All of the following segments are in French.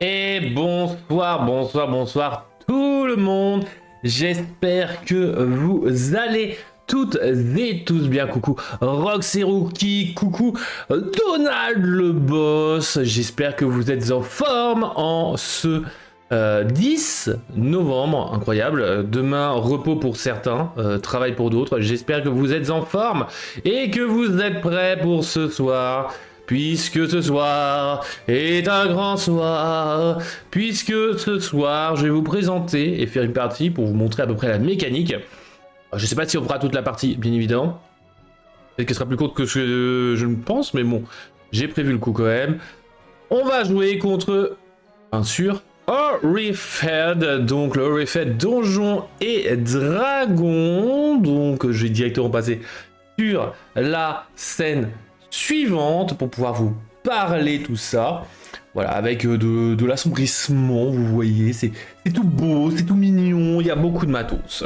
Et bonsoir, bonsoir, bonsoir tout le monde. J'espère que vous allez toutes et tous bien. Coucou Roxy, coucou Donald le boss. J'espère que vous êtes en forme en ce 10 novembre. Incroyable. Demain, repos pour certains, travail pour d'autres. J'espère que vous êtes en forme et que vous êtes prêts pour ce soir. Puisque ce soir est un grand soir, puisque ce soir je vais vous présenter et faire une partie pour vous montrer à peu près la mécanique. Je sais pas si on fera toute la partie, bien évidemment. Peut-être qu'elle sera plus courte que ce que je ne pense, mais bon, j'ai prévu le coup quand même. On va jouer contre, bien sûr, Horrified, donc le Horrified Donjon et Dragon. Donc je vais directement passer sur la scène suivante pour pouvoir vous parler tout ça. Voilà, avec de l'assombrissement, vous voyez, c'est tout beau, c'est tout mignon, il y a beaucoup de matos.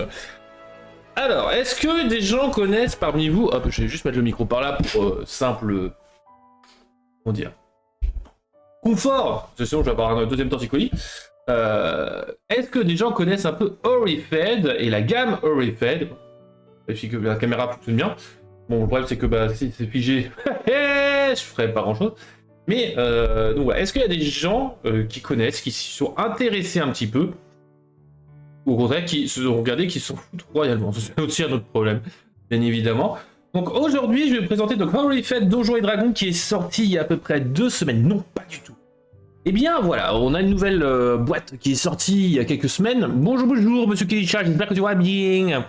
Alors, est-ce que des gens connaissent parmi vous... Hop, je vais juste mettre le micro par là pour simple... Comment dire, confort. C'est sûr, je vais avoir un deuxième torticolis. Est-ce que des gens connaissent un peu Horrified et la gamme Horrified? Vérifie que la caméra fonctionne bien. Bon, le problème c'est que si c'est figé, je ferai pas grand chose. Mais donc voilà, est-ce qu'il y a des gens qui connaissent, qui s'y sont intéressés un petit peu, ou au contraire qui se sont regardés, qui s'en foutent royalement? C'est aussi un autre problème, bien évidemment. Donc aujourd'hui, je vais vous présenter donc Horrified Donjons et Dragons qui est sorti il y a à peu près 2 semaines. Non, pas du tout. Eh bien voilà, on a une nouvelle boîte qui est sortie il y a quelques semaines. Bonjour, bonjour, monsieur Kilisha, j'espère que tu vas bien.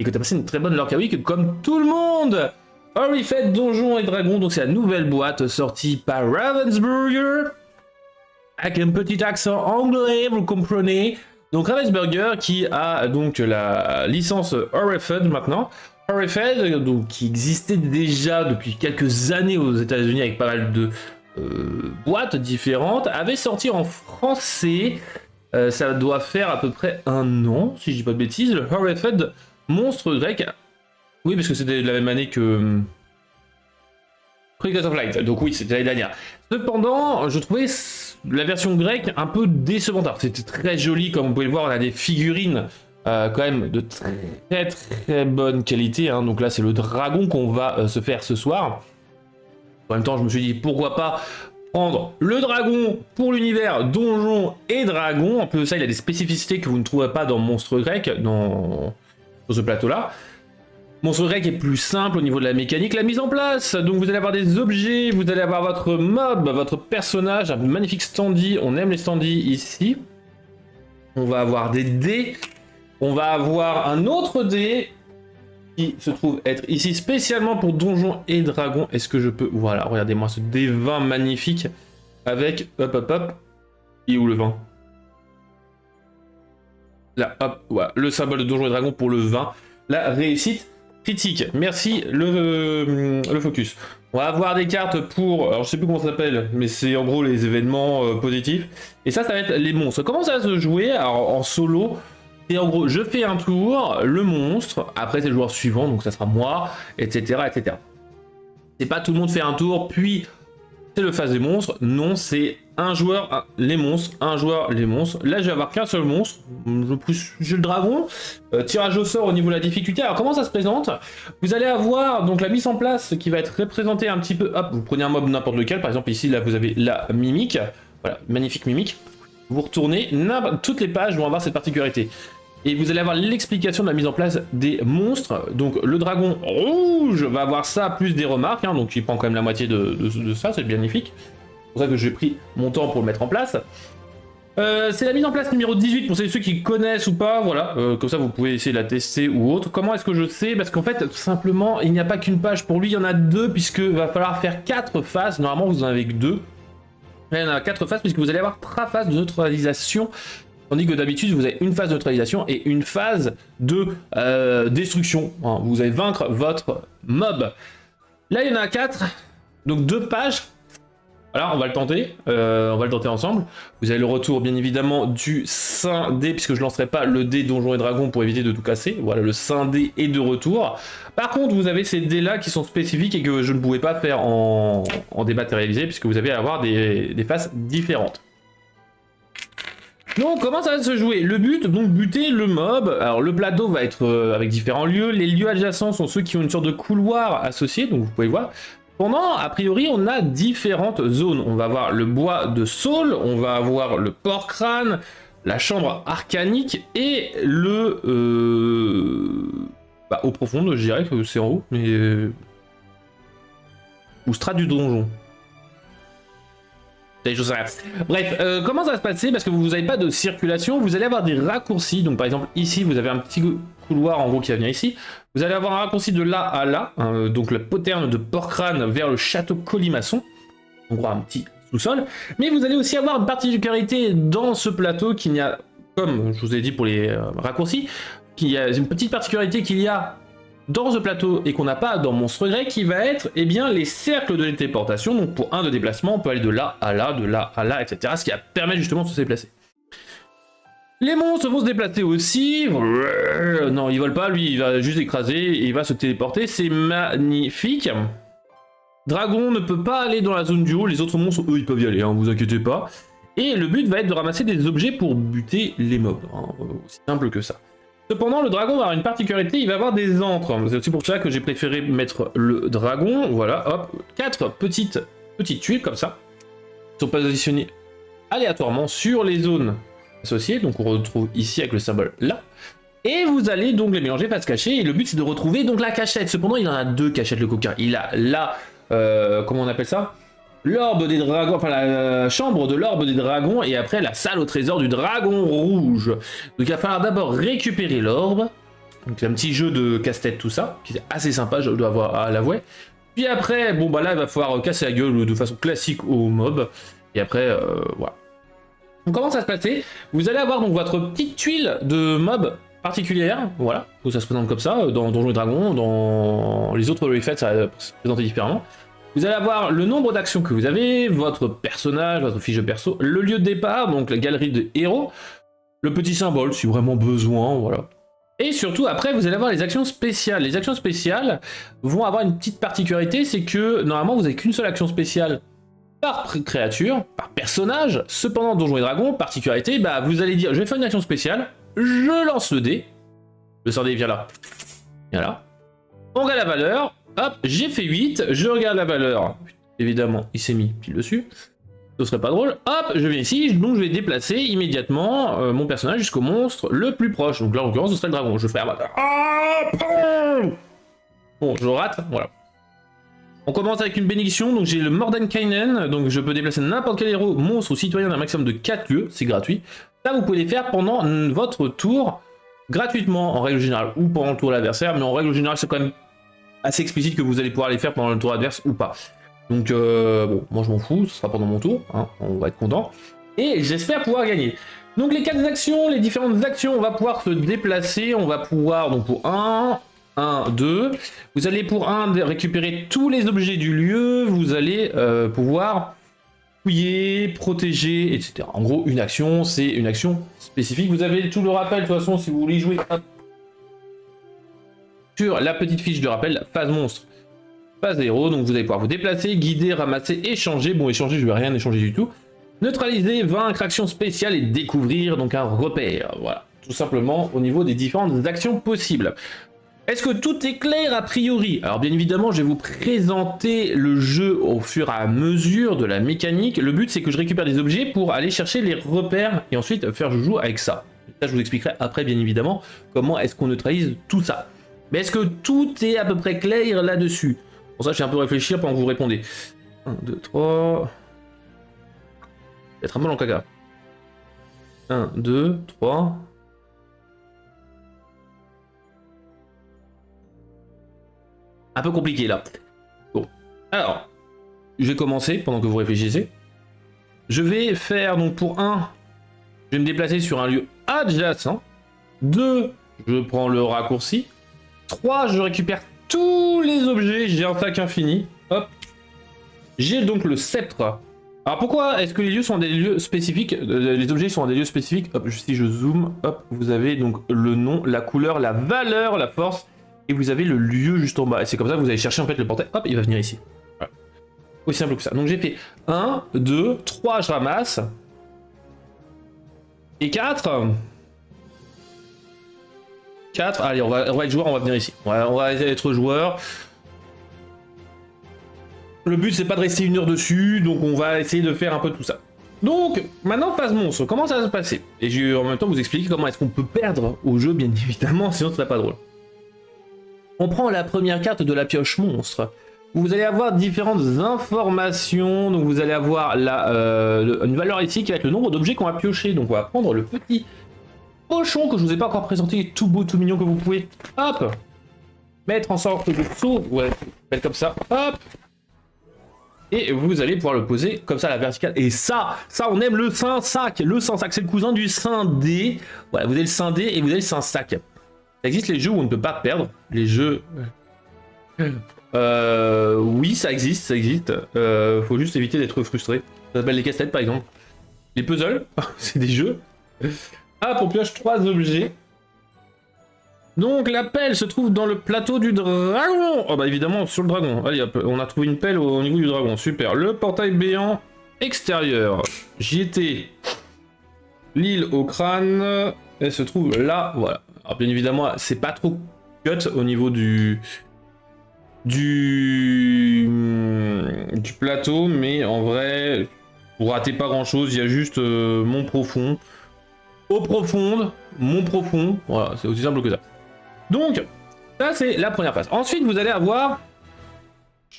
Et que tu as passé une très bonne Lorca Week comme tout le monde. Horrified Donjons et Dragons, donc c'est la nouvelle boîte sortie par Ravensburger, avec un petit accent anglais, vous comprenez. Donc Ravensburger qui a donc la licence Horrified maintenant. Horrified, donc qui existait déjà depuis quelques années aux États-Unis avec pas mal de boîtes différentes, avait sorti en français, ça doit faire à peu près 1 an, si je dis pas de bêtises, le Horrified Monstre grec. Oui, parce que c'était la même année que Chronicles of Light, donc oui, c'était l'année dernière. Cependant, je trouvais la version grecque un peu décevante. Alors, c'était très joli, comme vous pouvez le voir, on a des figurines quand même de très très bonne qualité. Hein. Donc là, c'est le dragon qu'on va se faire ce soir. En même temps, je me suis dit, pourquoi pas prendre le dragon pour l'univers Donjon et Dragon. En plus de ça, il a des spécificités que vous ne trouverez pas dans Monstre grec, sur ce plateau-là. Monstre grec est plus simple au niveau de la mécanique, la mise en place. Donc vous allez avoir des objets, vous allez avoir votre mob, votre personnage, un magnifique standee. On aime les standees ici. On va avoir des dés. On va avoir un autre dé qui se trouve être ici spécialement pour Donjons et Dragons. Est-ce que je peux... Voilà, regardez-moi ce dé 20 magnifique avec... Hop, hop, hop. Il est où le 20? Là, hop, voilà, le symbole de Donjons et Dragons pour le 20. La réussite critique. Merci le focus. On va avoir des cartes pour... Alors je sais plus comment ça s'appelle, mais c'est en gros les événements positifs. Et ça va être les monstres. Comment ça va se jouer? Alors en solo, et en gros, je fais un tour, le monstre, après c'est le joueur suivant, donc ça sera moi, etc. etc. C'est pas tout le monde fait un tour, puis c'est le phase des monstres. Non, c'est un joueur, les monstres, un joueur, les monstres. Là, je vais avoir qu'un seul monstre. J'ai le dragon. Tirage au sort au niveau de la difficulté. Alors, comment ça se présente? Vous allez avoir donc la mise en place qui va être représentée un petit peu. Hop, vous prenez un mob n'importe lequel. Par exemple, ici, là, vous avez la mimique. Voilà, magnifique mimique. Vous retournez, toutes les pages vont avoir cette particularité. Et vous allez avoir l'explication de la mise en place des monstres. Donc le dragon rouge va avoir ça, plus des remarques. Hein, donc il prend quand même la moitié de ça, c'est magnifique. C'est pour ça que j'ai pris mon temps pour le mettre en place. C'est la mise en place numéro 18 pour ceux qui connaissent ou pas. Voilà, comme ça vous pouvez essayer de la tester ou autre. Comment est-ce que je sais? Parce qu'en fait, tout simplement, il n'y a pas qu'une page pour lui, il y en a 2, puisque va falloir faire 4 phases. Normalement, vous en avez que 2. Là, il y en a 4 phases, puisque vous allez avoir 3 phases de neutralisation. Tandis que d'habitude, vous avez une phase de neutralisation et une phase de destruction. Hein, vous allez vaincre votre mob. Là, il y en a 4, donc 2 pages. Voilà, on va le tenter ensemble. Vous avez le retour, bien évidemment, du Saint dé, puisque je ne lancerai pas le dé Donjons et Dragons pour éviter de tout casser. Voilà, le Saint dé est de retour. Par contre, vous avez ces dés-là qui sont spécifiques et que je ne pouvais pas faire en dématérialisé, puisque vous allez avoir des faces différentes. Donc comment ça va se jouer? Le but, donc buter le mob. Alors le plateau va être avec différents lieux. Les lieux adjacents sont ceux qui ont une sorte de couloir associé, donc vous pouvez voir. Pendant, a priori, on a différentes zones. On va avoir le bois de Saul, on va avoir le port-crâne, la chambre arcanique et le... eau profonde, je dirais que c'est en haut, mais... ou strat du donjon. Je sais rien. Bref, comment ça va se passer? Parce que vous n'avez pas de circulation, vous allez avoir des raccourcis. Donc par exemple ici, vous avez un petit couloir en gros qui va venir ici. Vous allez avoir un raccourci de là à là, hein, donc la poterne de Port-Crâne vers le château Colimaçon. En gros un petit sous-sol. Mais vous allez aussi avoir une particularité dans ce plateau qu'il y a, comme je vous ai dit pour les raccourcis, qu'il y a une petite particularité qu'il y a dans ce plateau et qu'on n'a pas dans Monstre Grey, qui va être bien les cercles de téléportation. Donc pour un de déplacement, on peut aller de là à là, de là à là, etc. Ce qui va permettre justement de se déplacer. Les monstres vont se déplacer aussi. Non, ils volent pas, lui il va juste écraser et il va se téléporter. C'est magnifique. Dragon ne peut pas aller dans la zone du haut, les autres monstres, eux, ils peuvent y aller, hein, vous inquiétez pas. Et le but va être de ramasser des objets pour buter les mobs, hein, aussi simple que ça. Cependant, le dragon va avoir une particularité, il va avoir des antres. C'est aussi pour ça que j'ai préféré mettre le dragon. Voilà, hop, 4 petites tuiles comme ça, qui sont positionnées aléatoirement sur les zones associées. Donc on retrouve ici avec le symbole là. Et vous allez donc les mélanger face cachée. Et le but c'est de retrouver donc la cachette. Cependant, il en a 2 cachettes, le coquin. Il a là, comment on appelle ça? L'orbe des dragons, enfin la chambre de l'orbe des dragons, et après la salle au trésor du dragon rouge. Donc il va falloir d'abord récupérer l'orbe. Donc c'est un petit jeu de casse-tête tout ça, qui est assez sympa, je dois avoir à l'avouer. Puis après, bon bah là il va falloir casser la gueule de façon classique au mob. Et après, voilà. Donc comment ça se passer? Vous allez avoir donc votre petite tuile de mob particulière, voilà, où ça se présente comme ça, dans Donjons et Dragons, dans les autres refaites ça va se présenter différemment. Vous allez avoir le nombre d'actions que vous avez, votre personnage, votre fiche de perso, le lieu de départ, donc la galerie de héros, le petit symbole si vraiment besoin, voilà. Et surtout après vous allez avoir les actions spéciales. Les actions spéciales vont avoir une petite particularité, c'est que normalement vous n'avez qu'une seule action spéciale par créature, par personnage. Cependant Donjons et Dragons, particularité, bah vous allez dire je vais faire une action spéciale, je lance le dé, le sort dé vient là, on regarde la valeur. Hop, j'ai fait 8, je regarde la valeur. Évidemment, il s'est mis pile dessus. Ce serait pas drôle. Hop, je viens ici, donc je vais déplacer immédiatement mon personnage jusqu'au monstre le plus proche. Donc là, en l'occurrence, ce serait le dragon. Je ferai bon, je rate, voilà. On commence avec une bénédiction, donc j'ai le Mordenkainen, donc je peux déplacer n'importe quel héros, monstre ou citoyen d'un maximum de 4 lieux, c'est gratuit. Ça, vous pouvez les faire pendant votre tour, gratuitement, en règle générale, ou pendant le tour de l'adversaire, mais en règle générale, c'est quand même assez explicite que vous allez pouvoir les faire pendant le tour adverse ou pas. Donc bon, moi je m'en fous, ce sera pendant mon tour, hein, on va être content. Et j'espère pouvoir gagner. Donc les 4 actions, les différentes actions, on va pouvoir se déplacer, on va pouvoir, donc pour 1, 2, vous allez pour 1 récupérer tous les objets du lieu, vous allez pouvoir fouiller, protéger, etc. En gros, une action, c'est une action spécifique. Vous avez tout le rappel, de toute façon, si vous voulez jouer... Hop, sur la petite fiche de rappel, phase monstre, phase héros, donc vous allez pouvoir vous déplacer, guider, ramasser, échanger. Bon, échanger, je vais rien échanger du tout. Neutraliser, vaincre, action spéciale et découvrir donc un repère. Voilà, tout simplement au niveau des différentes actions possibles. Est-ce que tout est clair a priori? Alors bien évidemment, je vais vous présenter le jeu au fur et à mesure de la mécanique. Le but, c'est que je récupère des objets pour aller chercher les repères et ensuite faire joujou avec ça. Ça, je vous expliquerai après, bien évidemment, comment est-ce qu'on neutralise tout ça. Mais est-ce que tout est à peu près clair là-dessus? Pour ça, je vais un peu réfléchir pendant que vous répondez. 1, 2, 3... Peut-être un peu dans le caca. 1, 2, 3... Un peu compliqué là. Bon. Alors, je vais commencer pendant que vous réfléchissez. Je vais faire donc pour 1, je vais me déplacer sur un lieu adjacent. 2, je prends le raccourci. 3, je récupère tous les objets, j'ai un sac infini. Hop. J'ai donc le sceptre. Alors pourquoi est-ce que les lieux sont des lieux spécifiques? Les objets sont des lieux spécifiques. Hop, si je zoome, hop, vous avez donc le nom, la couleur, la valeur, la force. Et vous avez le lieu juste en bas. Et c'est comme ça que vous allez chercher en fait le portail. Hop, il va venir ici. Voilà. Aussi simple que ça. Donc j'ai fait 1, 2, 3, je ramasse. Et 4. 4. Allez, on va être joueur, on va venir ici. On va être joueur. Le but, c'est pas de rester 1 heure dessus, donc on va essayer de faire un peu tout ça. Donc, maintenant, phase monstre, comment ça va se passer? Et je vais en même temps vous expliquer comment est-ce qu'on peut perdre au jeu, bien évidemment, sinon ce serait pas drôle. On prend la première carte de la pioche monstre. Vous allez avoir différentes informations, donc vous allez avoir une valeur ici qui va être le nombre d'objets qu'on va piocher. Donc on va prendre le petit pochon que je vous ai pas encore présenté, tout beau, tout mignon, que vous pouvez, hop, mettre en sorte de saut, ouais, comme ça, hop. Et vous allez pouvoir le poser comme ça à la verticale. Et ça on aime le Saint-Sac. Le Saint-Sac, c'est le cousin du Saint-Dé. Voilà, vous avez le Saint-Dé et vous avez le Saint-Sac. Ça existe les jeux où on ne peut pas perdre. Les jeux... oui, ça existe, faut juste éviter d'être frustré. Ça s'appelle les casse-têtes par exemple. Les puzzles, c'est des jeux. Ah, on pioche 3 objets. Donc la pelle se trouve dans le plateau du dragon. Oh bah évidemment sur le dragon. Allez hop, on a trouvé une pelle au niveau du dragon. Super. Le portail béant extérieur. J'y étais. L'île au crâne. Elle se trouve là. Voilà. Alors bien évidemment, c'est pas trop cut au niveau du plateau, mais en vrai, vous ratez pas grand chose. Il y a juste mon profond. Eau profonde, mon profond. Voilà, c'est aussi simple que ça. Donc, ça c'est la première phase. Ensuite, vous allez avoir...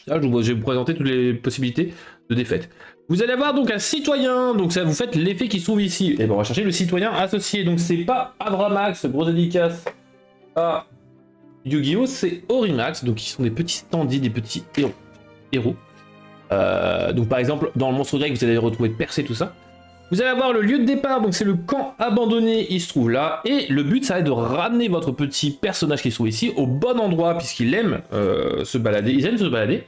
Là, je vais vous présenter toutes les possibilités de défaite. Vous allez avoir donc un citoyen, donc ça vous faites l'effet qui se trouve ici. Et bon, on va chercher le citoyen associé. Donc c'est pas Abramax, gros dédicace à Yu-Gi-Oh, c'est Orimax, donc ils sont des petits standees, des petits héros. Donc par exemple, dans le monstre grec, vous allez retrouver Persée, tout ça. Vous allez avoir le lieu de départ, donc c'est le camp abandonné, il se trouve là, et le but ça va être de ramener votre petit personnage qui se trouve ici au bon endroit, puisqu'il aime se balader, ils aiment se balader.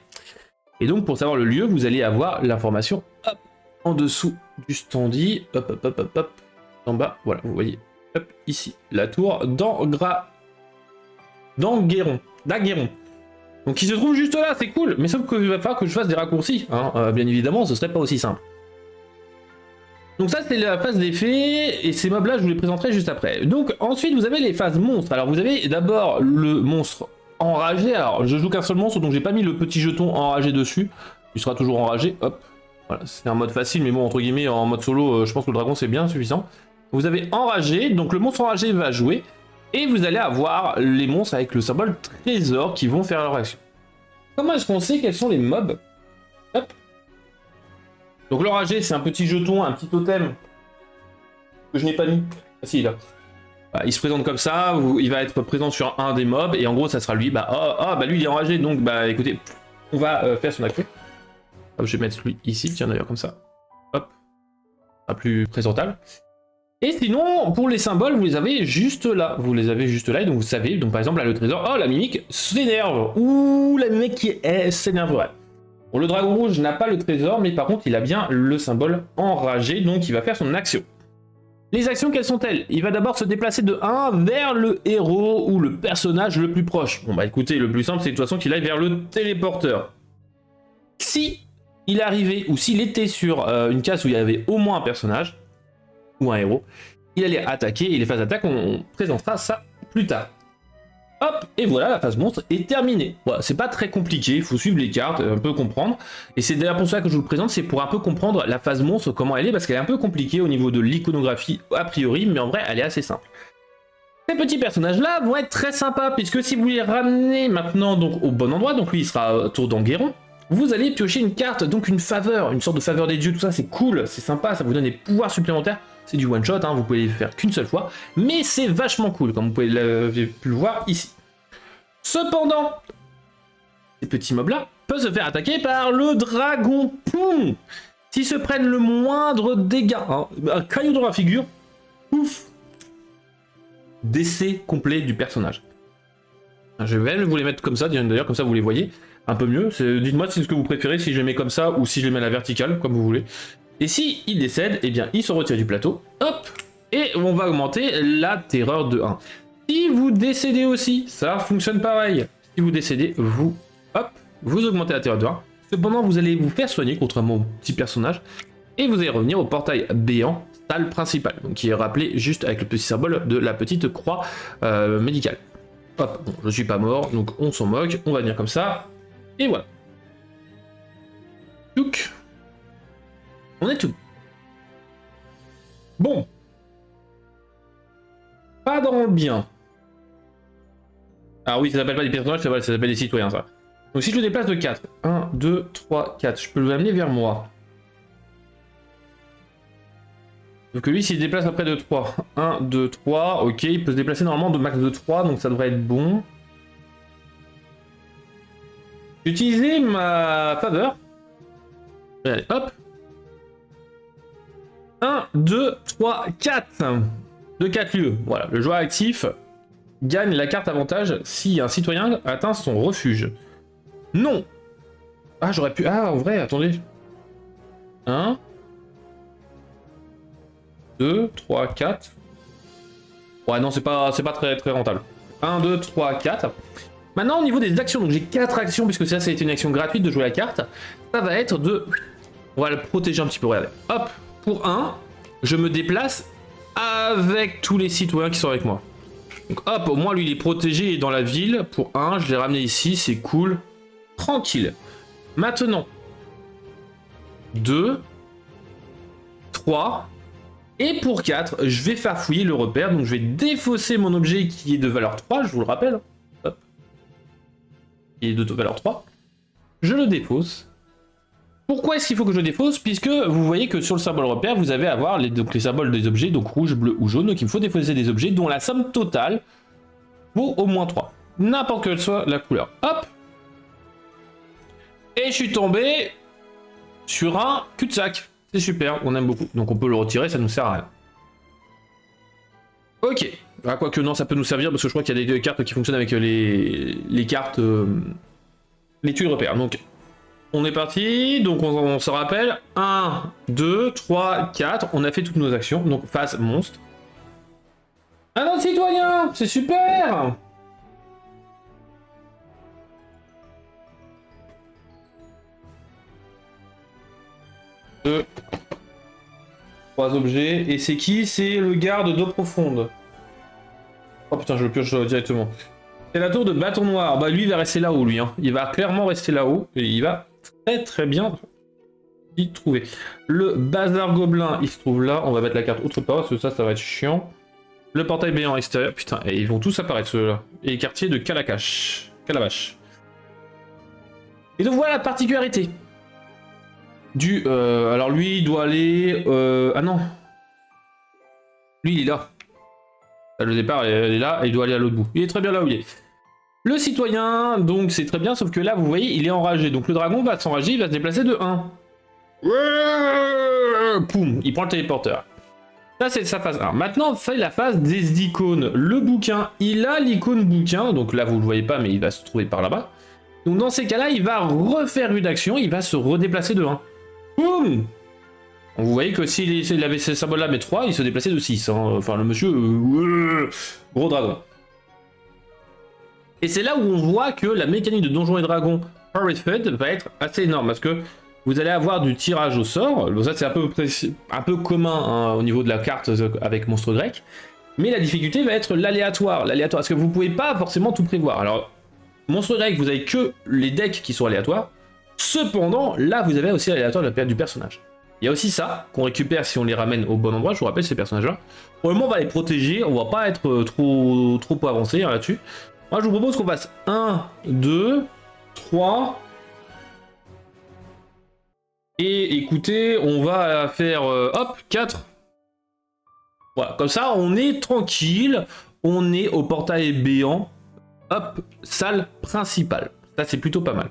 Et donc pour savoir le lieu, vous allez avoir l'information en dessous du standee, hop, en bas, voilà, vous voyez, hop, ici, la tour d'Anguéron. Donc il se trouve juste là, c'est cool, mais sauf qu'il va falloir que je fasse des raccourcis, hein. Bien évidemment, ce serait pas aussi simple. Donc ça c'est la phase d'effet, et ces mobs là je vous les présenterai juste après. Donc ensuite vous avez les phases monstres. Alors vous avez d'abord le monstre enragé. Alors je joue qu'un seul monstre, donc j'ai pas mis le petit jeton enragé dessus. Il sera toujours enragé, hop. Voilà, c'est un mode facile, mais bon entre guillemets en mode solo, je pense que le dragon c'est bien suffisant. Vous avez enragé, donc le monstre enragé va jouer, et vous allez avoir les monstres avec le symbole trésor qui vont faire leur action. Comment est-ce qu'on sait quels sont les mobs? Hop. Donc l'enragé, c'est un petit jeton, un petit totem que je n'ai pas mis. Ah si, là. Voilà, il se présente comme ça, il va être présent sur un des mobs, et en gros, ça sera lui. Bah lui, il est enragé, donc bah écoutez, on va faire son action. Hop, je vais mettre lui ici, tiens d'ailleurs, comme ça. Hop. Un plus présentable. Et sinon, pour les symboles, vous les avez juste là. Vous les avez juste là, et donc vous savez, donc par exemple, là, le trésor, oh, la mimique s'énerve. Ouh, la mimique qui s'énerverait. Bon, le dragon rouge n'a pas le trésor, mais par contre, il a bien le symbole enragé, donc il va faire son action. Les actions, quelles sont-elles? Il va d'abord se déplacer de 1 vers le héros ou le personnage le plus proche. Bon bah écoutez, le plus simple, c'est de toute façon qu'il aille vers le téléporteur. Si il arrivait, ou s'il était sur une case où il y avait au moins un personnage, ou un héros, il allait attaquer, et les phases d'attaque, on présentera ça plus tard. Hop, et voilà, la phase monstre est terminée. Voilà, c'est pas très compliqué, il faut suivre les cartes, un peu comprendre. Et c'est d'ailleurs pour ça que je vous le présente, c'est pour un peu comprendre la phase monstre, comment elle est, parce qu'elle est un peu compliquée au niveau de l'iconographie a priori, mais en vrai, elle est assez simple. Ces petits personnages-là vont être très sympas, puisque si vous les ramenez maintenant donc, au bon endroit, donc lui il sera tour d'Anguéron, vous allez piocher une carte, donc une faveur, une sorte de faveur des dieux, tout ça, c'est cool, c'est sympa, ça vous donne des pouvoirs supplémentaires. C'est du one shot, hein, vous pouvez les faire qu'une seule fois, mais c'est vachement cool, comme vous pouvez le voir ici. Cependant, ces petits mobs-là peuvent se faire attaquer par le dragon. Poum! S'ils se prennent le moindre dégât, hein, un caillou dans la figure, ouf! Décès complet du personnage. Je vais vous les mettre comme ça, d'ailleurs, comme ça vous les voyez un peu mieux. Dites-moi si c'est ce que vous préférez, si je les mets comme ça ou si je les mets à la verticale, comme vous voulez. Et si il décède, eh bien il se retire du plateau, hop, et on va augmenter la terreur de 1. Si vous décédez aussi, ça fonctionne pareil. Si vous décédez, vous augmentez la terreur de 1. Cependant, vous allez vous faire soigner contre mon petit personnage, et vous allez revenir au portail béant salle principale, donc qui est rappelé juste avec le petit symbole de la petite croix médicale. Hop, bon, je suis pas mort, donc on s'en moque, on va venir comme ça, et voilà. Donc, on est tout. Bon. Pas dans le bien. Ah oui, ça s'appelle pas des personnages, ça s'appelle des citoyens, ça. Donc si je le déplace de 4, 1, 2, 3, 4, je peux l'amener vers moi. Donc lui, s'il se déplace après de 3, 1, 2, 3, ok, il peut se déplacer normalement de max de 3, donc ça devrait être bon. J'ai utilisé ma faveur. Allez, hop. 1, 2, 3, 4. De 4 lieux. Voilà, le joueur actif gagne la carte avantage si un citoyen atteint son refuge. Non. Ah, j'aurais pu... Ah, en vrai, attendez. 1, 2, 3, 4. Ouais, non, c'est pas très rentable. 1, 2, 3, 4. Maintenant, au niveau des actions, donc j'ai 4 actions, puisque ça, été une action gratuite de jouer la carte. Ça va être de... On va le protéger un petit peu, regardez. Hop, pour 1, je me déplace avec tous les citoyens qui sont avec moi. Donc hop, au moins lui il est protégé et dans la ville. Pour 1, je l'ai ramené ici, c'est cool. Tranquille. Maintenant, 2, 3, et pour 4, je vais faire fouiller le repère. Donc je vais défausser mon objet qui est de valeur 3, je vous le rappelle. Hop. Il est de valeur 3. Je le défausse. Pourquoi est-ce qu'il faut que je le défausse? Puisque vous voyez que sur le symbole repère, vous avez à avoir les symboles des objets, donc rouge, bleu ou jaune. Donc il me faut défausser des objets dont la somme totale vaut au moins 3. N'importe quelle soit la couleur. Hop. Et je suis tombé sur un cul-de-sac. C'est super, on aime beaucoup. Donc on peut le retirer, ça nous sert à rien. Ok. Ah, quoique non, ça peut nous servir parce que je crois qu'il y a des cartes qui fonctionnent avec les cartes... les tuiles repères. Donc... On est parti, donc on se rappelle, 1, 2, 3, 4, on a fait toutes nos actions, donc phase monstre. Un autre citoyen, c'est super. 2, 3 objets, et c'est qui? C'est le garde d'eau profonde. Oh putain, je le pioche directement. C'est la tour de bâton noir, bah lui il va rester là-haut lui, hein. Il va clairement rester là-haut, et il va... très bien y trouver. Le bazar gobelin, il se trouve là. On va mettre la carte autre part parce que ça va être chiant. Le portail béant extérieur. Putain, et ils vont tous apparaître ceux-là. Et les quartiers de Calabash. Et donc voilà la particularité. Alors lui, il doit aller... Ah non. Lui, il est là. Le départ, il est là et il doit aller à l'autre bout. Il est très bien là où il est. Le citoyen, donc c'est très bien, sauf que là, vous voyez, il est enragé. Donc le dragon va s'enrager, il va se déplacer de 1. Poum, il prend le téléporteur. Ça, c'est sa phase 1. Maintenant, c'est la phase des icônes. Le bouquin, il a l'icône bouquin. Donc là, vous le voyez pas, mais il va se trouver par là-bas. Donc dans ces cas-là, il va refaire une action, il va se redéplacer de 1. Boum. Vous voyez que s'il avait ces symboles-là, mais 3, il se déplaçait de 6. Hein. Enfin, le monsieur... gros dragon. Et c'est là où on voit que la mécanique de Donjons et Dragons Horrified va être assez énorme, parce que vous allez avoir du tirage au sort. Bon, ça c'est un peu commun hein, au niveau de la carte avec Monstre Grec, mais la difficulté va être l'aléatoire, parce que vous pouvez pas forcément tout prévoir. Alors, Monstre Grec, vous avez que les decks qui sont aléatoires, cependant, là vous avez aussi l'aléatoire de la perte du personnage. Il y a aussi ça, qu'on récupère si on les ramène au bon endroit, je vous rappelle ces personnages-là. Pour le moment, on va les protéger, on va pas être trop avancé hein, là-dessus. Moi, je vous propose qu'on fasse 1, 2, 3. Et écoutez, on va faire, hop, 4. Voilà, comme ça, on est tranquille. On est au portail béant. Hop, salle principale. Ça, c'est plutôt pas mal.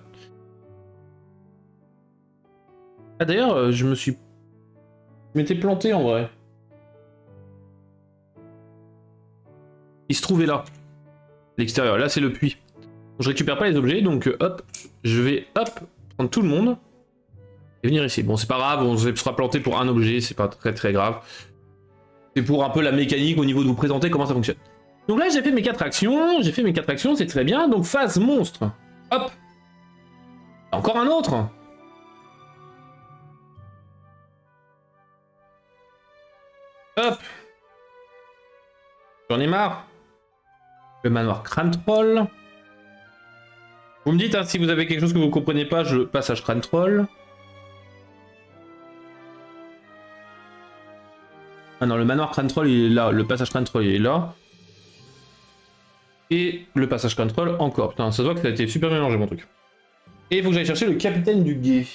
Ah, d'ailleurs, je m'étais planté, en vrai. Il se trouvait là. L'extérieur, là c'est le puits. Je récupère pas les objets, donc hop, je vais hop, prendre tout le monde et venir ici. Bon, c'est pas grave, on sera planté pour un objet, c'est pas très grave. C'est pour un peu la mécanique au niveau de vous présenter comment ça fonctionne. Donc là j'ai fait mes 4 actions, c'est très bien. Donc phase monstre, hop, encore un autre. Hop. J'en ai marre. Le manoir Crâne Troll. Vous me dites hein, si vous avez quelque chose que vous ne comprenez pas, je passage Crâne Troll. Ah non, le manoir Crâne Troll il est là, le passage Crâne Troll il est là. Et le passage Crâne Troll encore. Putain, ça se voit que ça a été super mélangé mon truc. Et il faut que j'aille chercher le capitaine du guet.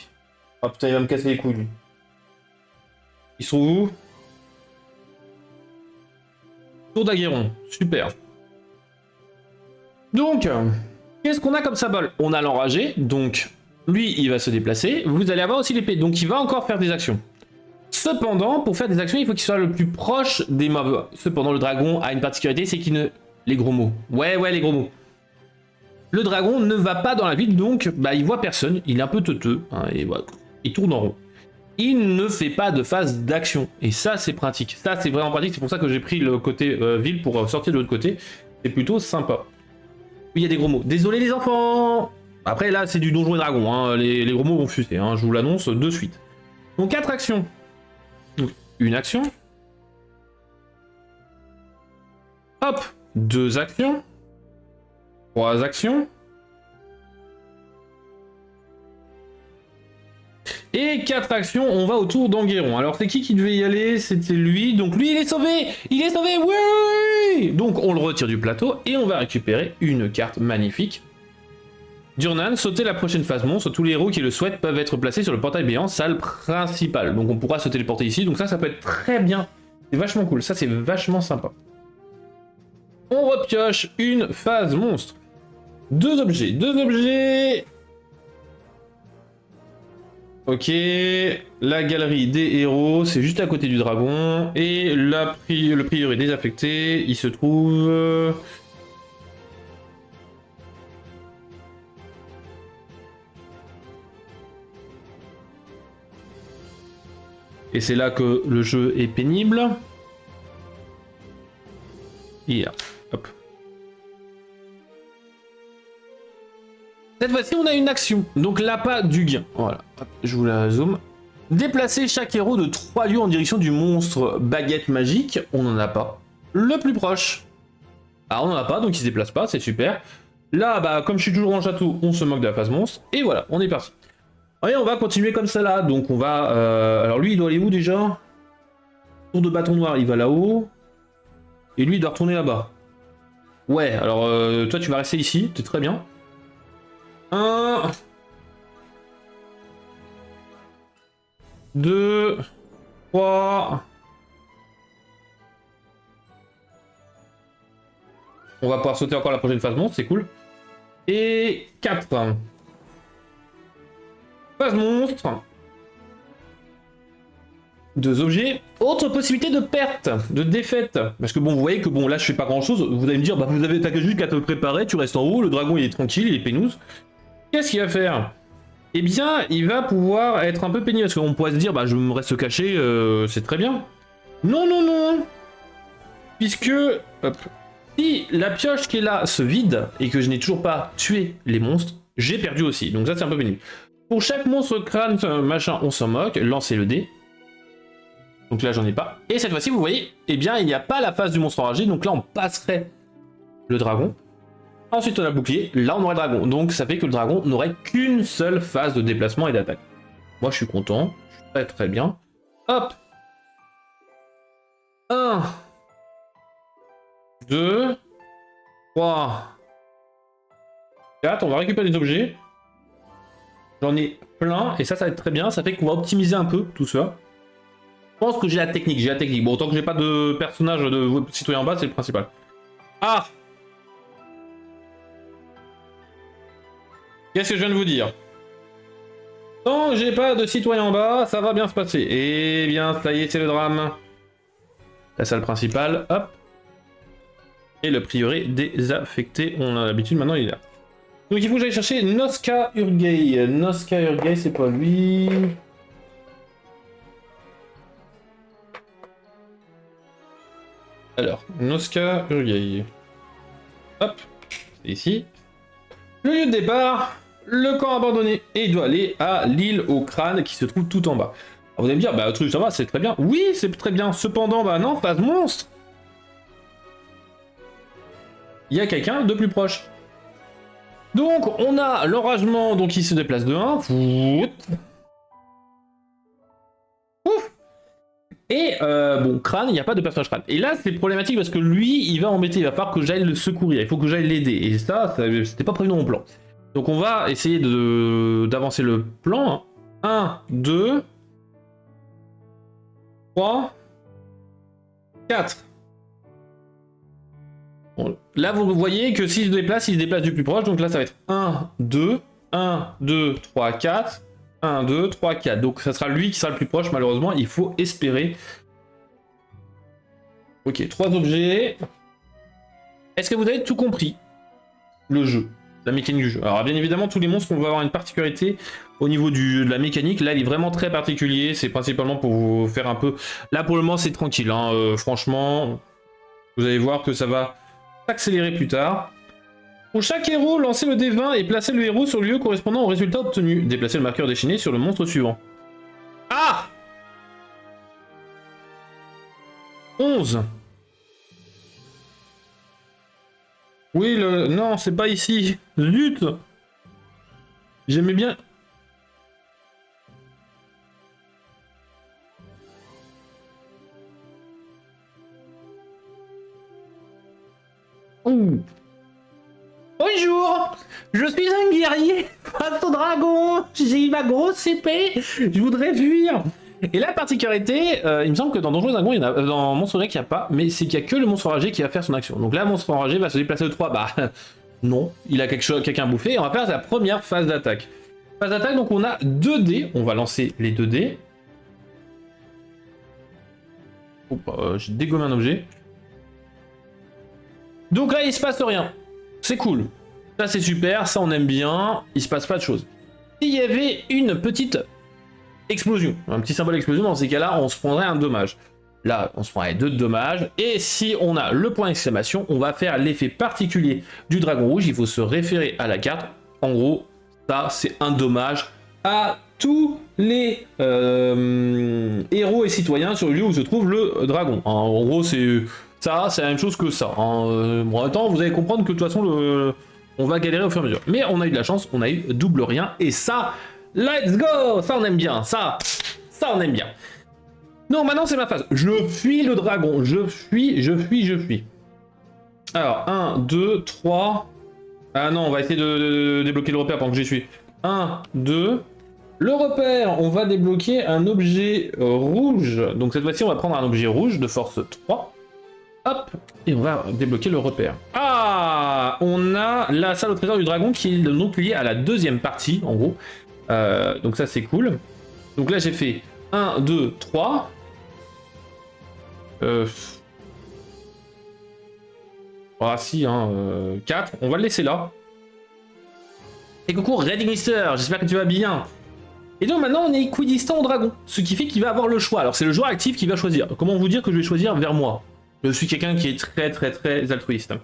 Oh putain, il va me casser les couilles lui. Il se trouve où? Tour d'Aguerron, super. Donc, qu'est-ce qu'on a comme symbole? On a l'enragé, donc lui il va se déplacer. Vous allez avoir aussi l'épée, donc il va encore faire des actions. Cependant, pour faire des actions, il faut qu'il soit le plus proche des mobs. Cependant, le dragon a une particularité, c'est qu'il ne... Les gros mots. Ouais, les gros mots. Le dragon ne va pas dans la ville, donc bah, il voit personne, il est un peu teuteux, hein, et voilà, il tourne en rond. Il ne fait pas de phase d'action, et ça c'est pratique, ça c'est vraiment pratique, c'est pour ça que j'ai pris le côté ville pour sortir de l'autre côté, c'est plutôt sympa. Oui, il y a des gros mots, désolé les enfants. Après là c'est du donjon et dragon, hein. Les gros mots vont fuser, hein. Je vous l'annonce de suite. Donc 4 actions. Donc, une action. Hop, 2 actions. 3 actions. Et 4 actions, on va autour d'Enguerron. Alors c'est qui devait y aller? C'était lui. Donc lui il est sauvé. Il est sauvé, oui. Donc on le retire du plateau et on va récupérer une carte magnifique. Durnan, sauter la prochaine phase monstre. Tous les héros qui le souhaitent peuvent être placés sur le portail béant, salle principale. Donc on pourra se téléporter ici. Donc ça peut être très bien. C'est vachement cool. Ça c'est vachement sympa. On repioche une phase monstre. 2 objets. Ok, la galerie des héros, c'est juste à côté du dragon. Et le prieuré désaffecté, il se trouve... Et c'est là que le jeu est pénible. Yeah. Hop. Cette fois-ci, on a une action. Donc l'appât du gain. Voilà. Hop, je vous la zoome. Déplacer chaque héros de 3 lieux en direction du monstre baguette magique. On n'en a pas. Le plus proche. Ah, on n'en a pas, donc il se déplace pas, c'est super. Là, bah, comme je suis toujours dans le château, on se moque de la phase monstre. Et voilà, on est parti. Allez, on va continuer comme ça là. Donc on va... Alors lui, il doit aller où déjà? Tour de bâton noir, il va là-haut. Et lui, il doit retourner là-bas. Ouais, alors toi, tu vas rester ici. T'es très bien. 1... 2... 3... On va pouvoir sauter encore la prochaine phase monstre, c'est cool. Et 4. Phase monstre. 2 objets. Autre possibilité de perte, de défaite. Parce que bon, vous voyez que bon, là je fais pas grand chose. Vous allez me dire, bah t'as juste qu'à te préparer, tu restes en haut, le dragon il est tranquille, il est pénouse. Qu'est-ce qu'il va faire? Eh bien, il va pouvoir être un peu pénible. Parce qu'on pourrait se dire, bah je me reste caché, c'est très bien. Non, non, non. Puisque, hop, si la pioche qui est là se vide et que je n'ai toujours pas tué les monstres, j'ai perdu aussi. Donc ça c'est un peu pénible. Pour chaque monstre crâne, machin, on s'en moque, lancez le dé. Donc là j'en ai pas. Et cette fois-ci vous voyez, eh bien il n'y a pas la phase du monstre enragé, donc là on passerait le dragon. Ensuite on a le bouclier, là on aurait le dragon. Donc ça fait que le dragon n'aurait qu'une seule phase de déplacement et d'attaque. Moi je suis content, je suis très très bien. Hop. 1, 2, 3, 4, on va récupérer des objets. J'en ai plein, et ça va être très bien, ça fait qu'on va optimiser un peu tout ça. Je pense que j'ai la technique, Bon, tant que j'ai pas de personnage de citoyen en bas, c'est le principal. Ah! Qu'est-ce que je viens de vous dire? Tant que j'ai pas de citoyen en bas, ça va bien se passer. Eh bien, ça y est, c'est le drame. La salle principale, hop. Et le prieuré désaffecté, on a l'habitude, maintenant il est là. Donc il faut que j'aille chercher Noska Urgei. Noska Urgei, c'est pas lui. Alors, Noska Urgei. Hop, c'est ici. Le lieu de départ, le camp abandonné. Et il doit aller à l'île au crâne qui se trouve tout en bas. Vous allez me dire, bah truc, ça va, c'est très bien. Oui, c'est très bien. Cependant, bah non, phase monstre. Il y a quelqu'un de plus proche. Donc, on a l'enragement, donc il se déplace de 1. Ouf. Et bon, crâne, il n'y a pas de personnage crâne. Et là, c'est problématique parce que lui, il va embêter, il va falloir que j'aille le secourir, il faut que j'aille l'aider. Et ça c'était pas prévu dans mon plan. Donc on va essayer d'avancer le plan. 1, 2, 3, 4. Bon, là, vous voyez que s'il se déplace du plus proche. Donc là, ça va être 1, 2, 1, 2, 3, 4. 1, 2, 3, 4. Donc ça sera lui qui sera le plus proche, malheureusement. Il faut espérer. Ok, 3 objets. Est-ce que vous avez tout compris? Le jeu, la mécanique du jeu. Alors bien évidemment, tous les monstres, on va avoir une particularité au niveau de la mécanique. Là, il est vraiment très particulier. C'est principalement pour vous faire un peu... Là, pour le moment, c'est tranquille. Hein. Franchement, vous allez voir que ça va s'accélérer plus tard. Pour chaque héros, lancez le D20 et placez le héros sur le lieu correspondant au résultat obtenu. Déplacez le marqueur déchaîné sur le monstre suivant. Ah 11. Oui, non, c'est pas ici. Zut. J'aimais bien... Ouh. Bonjour, je suis un guerrier face au dragon, j'ai ma grosse épée, je voudrais fuir. Et la particularité, il me semble que dans Donjons et Dragons, il y en a, dans Monstre Enragé, il n'y a pas, mais c'est qu'il n'y a que le monstre enragé qui va faire son action. Donc là, Monstre Enragé va se déplacer de 3, bah non, il a quelqu'un à bouffer, et on va faire la première phase d'attaque. Phase d'attaque, donc on a 2 dés, on va lancer les 2 dés. J'ai dégommé un objet. Donc là, il se passe rien. C'est cool. Ça, c'est super. Ça, on aime bien. Il se passe pas de choses. S'il y avait une petite explosion, un petit symbole d'explosion, dans ces cas-là, on se prendrait un dommage. Là, on se prendrait 2 dommages. Et si on a le point d'exclamation, on va faire l'effet particulier du dragon rouge. Il faut se référer à la carte. En gros, ça, c'est un dommage à tous les héros et citoyens sur le lieu où se trouve le dragon. En gros, c'est... Ça, c'est la même chose que ça. Hein. Bon, en même temps, vous allez comprendre que de toute façon, on va galérer au fur et à mesure. Mais on a eu de la chance, on a eu double rien. Et ça, let's go. Ça, on aime bien. Ça, on aime bien. Non, maintenant, c'est ma phase. Je fuis le dragon. Je fuis. Alors, 1, 2, 3... Ah non, on va essayer de débloquer le repère pendant que j'y suis. 1, 2... Le repère, on va débloquer un objet rouge. Donc cette fois-ci, on va prendre un objet rouge de force 3. Hop, et on va débloquer le repère. Ah, on a la salle au trésor du dragon qui est donc liée à la deuxième partie, en gros. Donc ça, c'est cool. Donc là, j'ai fait 1, 2, 3. Ah si, hein, 4. On va le laisser là. Et coucou, Red Mister, j'espère que tu vas bien. Et donc maintenant, on est équidistant au dragon. Ce qui fait qu'il va avoir le choix. Alors c'est le joueur actif qui va choisir. Comment vous dire que je vais choisir vers moi? Je suis quelqu'un qui est très altruiste.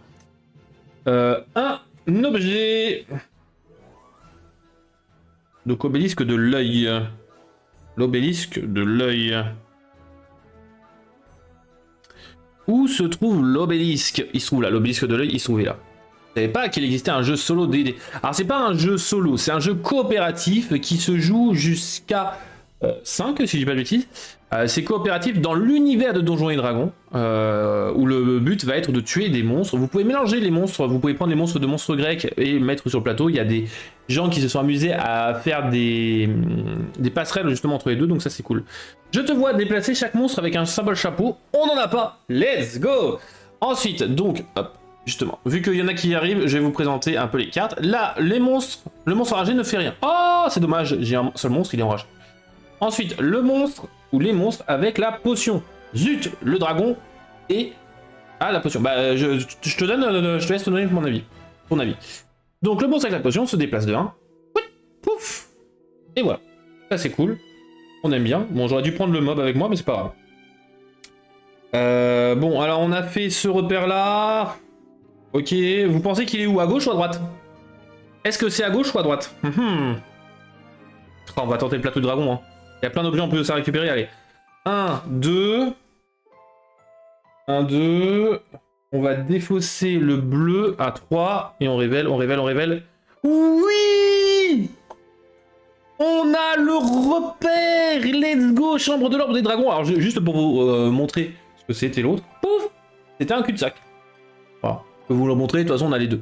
Un objet. Donc obélisque de l'œil. L'obélisque de l'œil. Où se trouve l'obélisque? Il se trouve là, l'obélisque de l'œil, il se trouvait là. Je savais pas qu'il existait un jeu solo DD. Alors c'est pas un jeu solo, c'est un jeu coopératif qui se joue jusqu'à 5 si je dis pas de bêtises. C'est coopératif dans l'univers de Donjons et Dragons, où le but va être de tuer des monstres. Vous pouvez mélanger les monstres, vous pouvez prendre les monstres de monstres grecs et mettre sur le plateau. Il y a des gens qui se sont amusés à faire des passerelles justement entre les deux, donc ça c'est cool. Je te vois déplacer chaque monstre avec un symbole chapeau. On n'en a pas. Let's go. Ensuite, donc, hop, justement, vu qu'il y en a qui y arrivent, je vais vous présenter un peu les cartes. Là, les monstres, le monstre enragé ne fait rien. Oh, c'est dommage, j'ai un seul monstre, il est enragé. Ensuite, le monstre ou les monstres avec la potion. Zut, le dragon et... Ah, la potion. Bah, je te laisse te donner mon avis. Ton avis. Donc, le monstre avec la potion se déplace de 1. Pouf. Et voilà. Ça, c'est cool. On aime bien. Bon, j'aurais dû prendre le mob avec moi, mais c'est pas grave. Bon, alors, on a fait ce repère-là. Ok. Vous pensez qu'il est où? À gauche ou à droite? Est-ce que c'est à gauche ou à droite? On va tenter le plateau de dragon, hein. Il y a plein d'objets en plus à récupérer, allez. 1, 2. 1, 2. On va défausser le bleu à 3. Et on révèle, on révèle, on révèle. Oui! On a le repère! Let's go! Chambre de l'ordre des dragons. Alors, juste pour vous montrer ce que c'était l'autre. Pouf! C'était un cul-de-sac. Voilà. Je peux vous le montrer, de toute façon, on a les deux.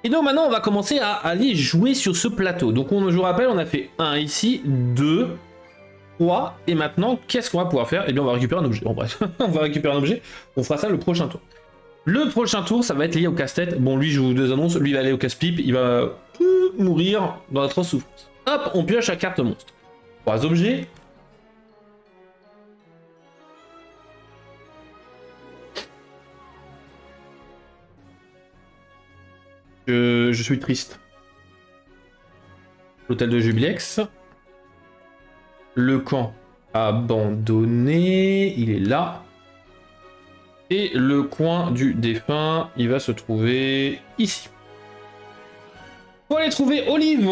Et donc maintenant, on va commencer à aller jouer sur ce plateau. Donc, je vous rappelle, on a fait 1 ici, 2, 3. Et maintenant, qu'est-ce qu'on va pouvoir faire? Eh bien, on va récupérer un objet. Bon, bref, on va récupérer un objet. On fera ça le prochain tour. Le prochain tour, ça va être lié au casse-tête. Bon, lui, je vous annonce, lui, il va aller au casse-pipe. Il va mourir dans la grosse souffrance. Hop, on pioche la carte monstre. 3 objets. Je suis triste. L'hôtel de Jubilex. Le camp abandonné. Il est là. Et le coin du défunt, il va se trouver ici. Faut aller trouver Olive.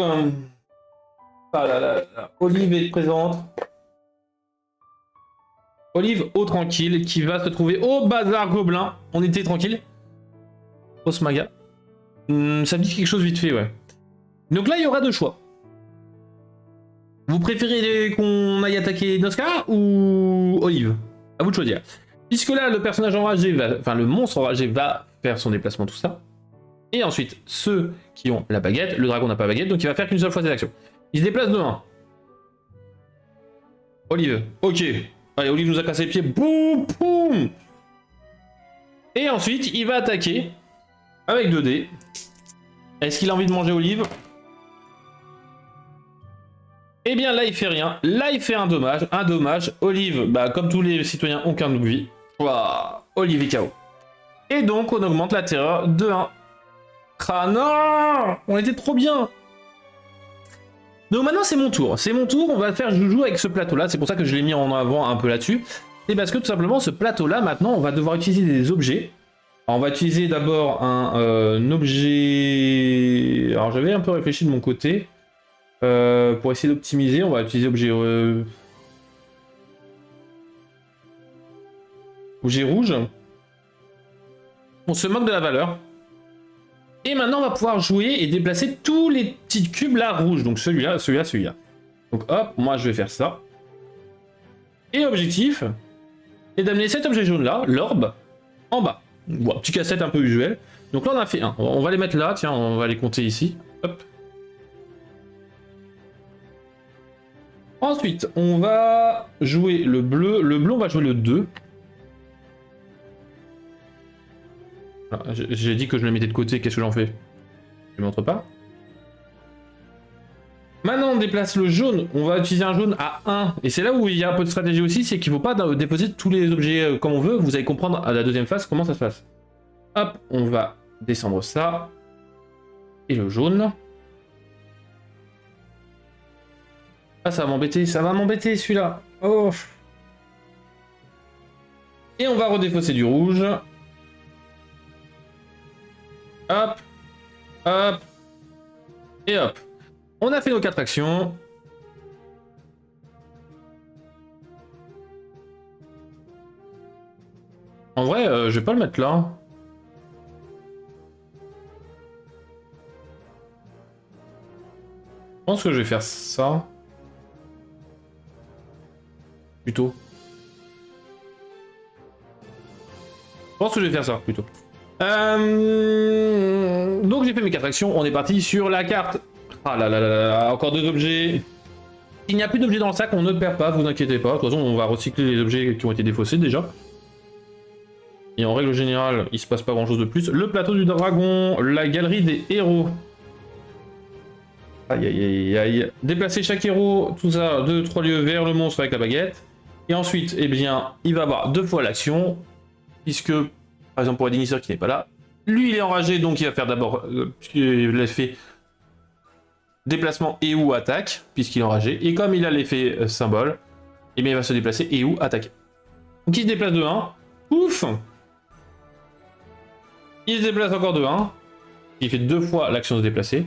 Ah là là là. Olive est présente. Olive au tranquille qui va se trouver au bazar gobelin. On était tranquille. Osmaga. Ça me dit quelque chose vite fait, ouais. Donc là, il y aura deux choix. Vous préférez qu'on aille attaquer Noska ou Olive? À vous de choisir. Puisque là, le personnage enragé va... Enfin, le monstre enragé va faire son déplacement, tout ça. Et ensuite, ceux qui ont la baguette, le dragon n'a pas baguette, donc il va faire qu'une seule fois cette action. Il se déplace de 1. Olive, ok. Allez, Olive nous a cassé les pieds. Boum, boum. Et ensuite, il va attaquer avec 2 dés. Est-ce qu'il a envie de manger Olive? Eh bien, là, il fait rien. Là, il fait un dommage. Un dommage. Olive, bah, comme tous les citoyens, ont qu'un double vie. Waouh, Olive est KO. Et donc, on augmente la terreur de 1. Ah non! On était trop bien! Donc maintenant, c'est mon tour. C'est mon tour. On va faire joujou avec ce plateau-là. C'est pour ça que je l'ai mis en avant un peu là-dessus. C'est parce que tout simplement, ce plateau-là, maintenant, on va devoir utiliser des objets. Alors, on va utiliser d'abord un objet... Alors, j'avais un peu réfléchi de mon côté. Pour essayer d'optimiser, on va utiliser objet rouge. On se moque de la valeur. Et maintenant, on va pouvoir jouer et déplacer tous les petits cubes là rouges. Donc celui-là, celui-là, celui-là. Donc hop, moi je vais faire ça. Et objectif est d'amener cet objet jaune là, l'orbe, en bas. Bon, petit casse-tête un peu usuel. Donc là, on a fait un. On va les mettre là, tiens, on va les compter ici. Hop. Ensuite, on va jouer le bleu. Le bleu, on va jouer le 2. Ah, j'ai dit que je le mettais de côté, qu'est-ce que j'en fais? Je ne montre pas. Maintenant, on déplace le jaune. On va utiliser un jaune à 1. Et c'est là où il y a un peu de stratégie aussi, c'est qu'il ne faut pas déposer tous les objets comme on veut. Vous allez comprendre à la deuxième phase comment ça se passe. Hop, on va descendre ça. Et le jaune. Ah, ça va m'embêter celui-là. Oh. Et on va redéfausser du rouge. Hop. Hop. Et hop. On a fait nos 4 actions. En vrai, je vais pas le mettre là. Je pense que je vais faire ça. Plutôt. Je pense que je vais faire ça, plutôt. Donc j'ai fait mes 4 actions, on est parti sur la carte. Ah là là là là, encore 2 objets. Il n'y a plus d'objets dans le sac, on ne perd pas, vous inquiétez pas. De toute façon, on va recycler les objets qui ont été défaussés déjà. Et en règle générale, il se passe pas grand chose de plus. Le plateau du dragon, la galerie des héros. Aïe aïe aïe aïe. Déplacer chaque héros, tout ça, 2-3 lieux vers le monstre avec la baguette. Et ensuite, eh bien, il va avoir 2 fois l'action. Puisque, par exemple, pour Edinisseur qui n'est pas là, lui il est enragé, donc il va faire d'abord l'effet déplacement et ou attaque, puisqu'il est enragé. Et comme il a l'effet symbole, eh bien il va se déplacer et ou attaquer. Donc il se déplace de 1. Ouf! Il se déplace encore de 1. Il fait 2 fois l'action de se déplacer.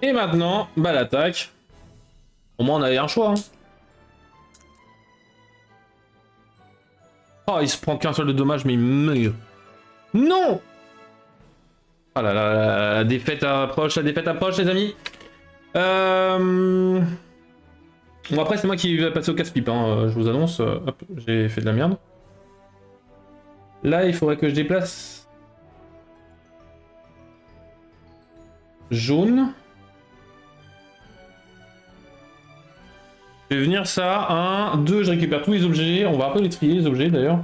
Et maintenant, bah l'attaque. Au moins on avait un choix. Hein. Oh, il se prend qu'un seul de dommage, mais il meurt. Non! Ah là là, la défaite approche, les amis. Bon, après, c'est moi qui vais passer au casse-pipe, hein. Je vous annonce. Hop, j'ai fait de la merde. Là, il faudrait que je déplace... Jaune. Je vais venir ça. 1, 2, je récupère tous les objets. On va un peu les trier, les objets, d'ailleurs.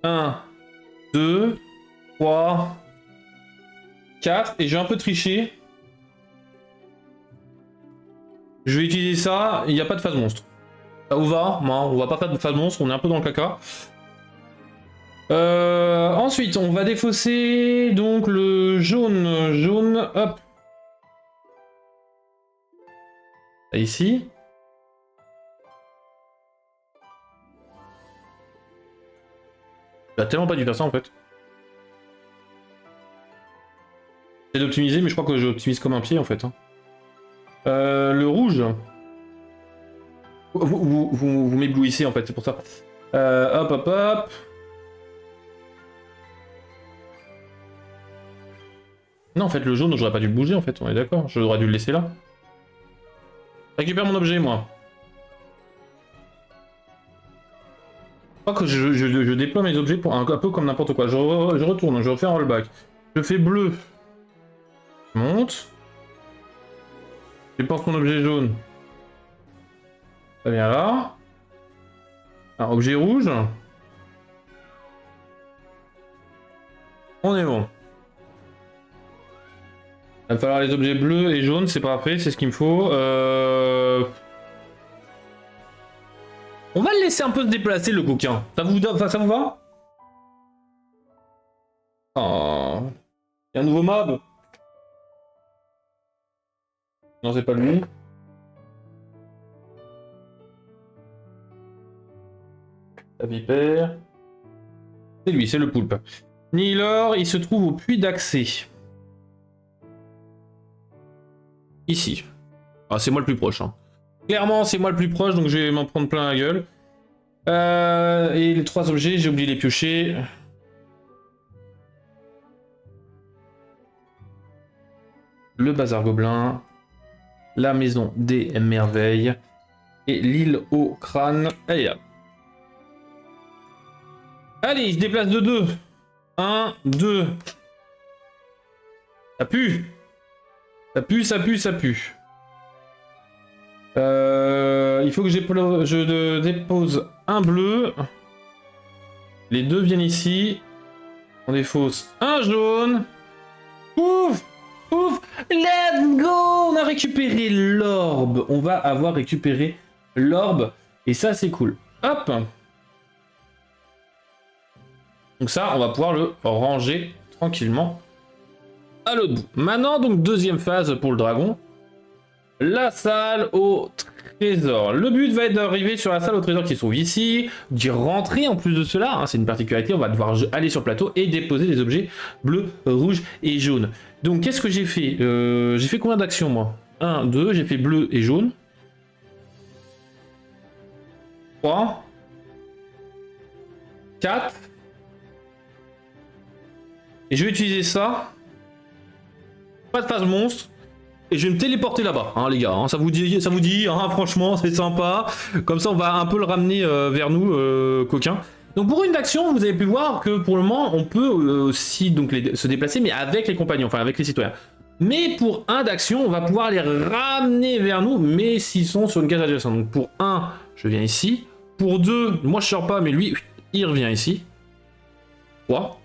Un, 2, 3, 4. Et je vais un peu tricher. Je vais utiliser ça. Il n'y a pas de phase monstre. Ça vous va? Non, on va pas faire de phase monstre. On est un peu dans le caca. Ensuite, on va défausser donc le jaune. Jaune, hop. Ici. J'ai tellement pas dû faire ça en fait. C'est d'optimiser, mais je crois que j'optimise comme un pied en fait. Hein. Le rouge. Vous m'éblouissez en fait, c'est pour ça. Hop, hop, hop. Non, en fait, le jaune, j'aurais pas dû le bouger en fait, on est d'accord. J'aurais dû le laisser là. Récupère mon objet, moi. Je crois que je déploie mes objets pour un peu comme n'importe quoi. Je retourne, je refais un rollback. Je fais bleu. Je monte. Je dépense mon objet jaune. Ça vient là. Un objet rouge. On est bon. Il va falloir les objets bleus et jaunes, c'est parfait, c'est ce qu'il me faut. On va le laisser un peu se déplacer, le coquin. Ça vous va? Oh. Il y a un nouveau mob. Non, c'est pas lui. La vipère. C'est lui, c'est le poulpe. Nilor, il se trouve au puits d'accès. Ici. Ah, c'est moi le plus proche. Hein. Clairement, c'est moi le plus proche, donc je vais m'en prendre plein la gueule. Et les 3 objets, j'ai oublié les piocher. Le bazar gobelin. La maison des merveilles. Et l'île au crâne. Allez, hop. Allez, il se déplace de 2. 1, 2. Ça pue. Ça pue, ça pue, ça pue. Il faut que je dépose un bleu. Les 2 viennent ici. On défausse un jaune. Ouf! Ouf! Let's go! On a récupéré l'orbe. On va avoir récupéré l'orbe. Et ça, c'est cool. Hop! Donc ça, on va pouvoir le ranger tranquillement à l'autre bout. Maintenant, donc, deuxième phase pour le dragon. La salle au trésor. Le but va être d'arriver sur la salle au trésor qui se trouve ici, d'y rentrer en plus de cela, hein, c'est une particularité, on va devoir aller sur le plateau et déposer des objets bleus, rouges et jaunes. Donc qu'est-ce que j'ai fait? J'ai fait combien d'actions moi? 1, 2, j'ai fait bleu et jaune. 3. 4. Et je vais utiliser ça. Pas de phase monstre. Et je vais me téléporter là-bas, hein, les gars. Hein, ça vous dit hein, franchement, c'est sympa. Comme ça, on va un peu le ramener vers nous, coquin. Donc pour une action, vous avez pu voir que pour le moment, on peut aussi donc, se déplacer, mais avec les compagnons, enfin avec les citoyens. Mais pour un d'action, on va pouvoir les ramener vers nous, mais s'ils sont sur une case adjacente. Donc pour 1, je viens ici. Pour 2, moi je sors pas, mais lui, il revient ici. 3.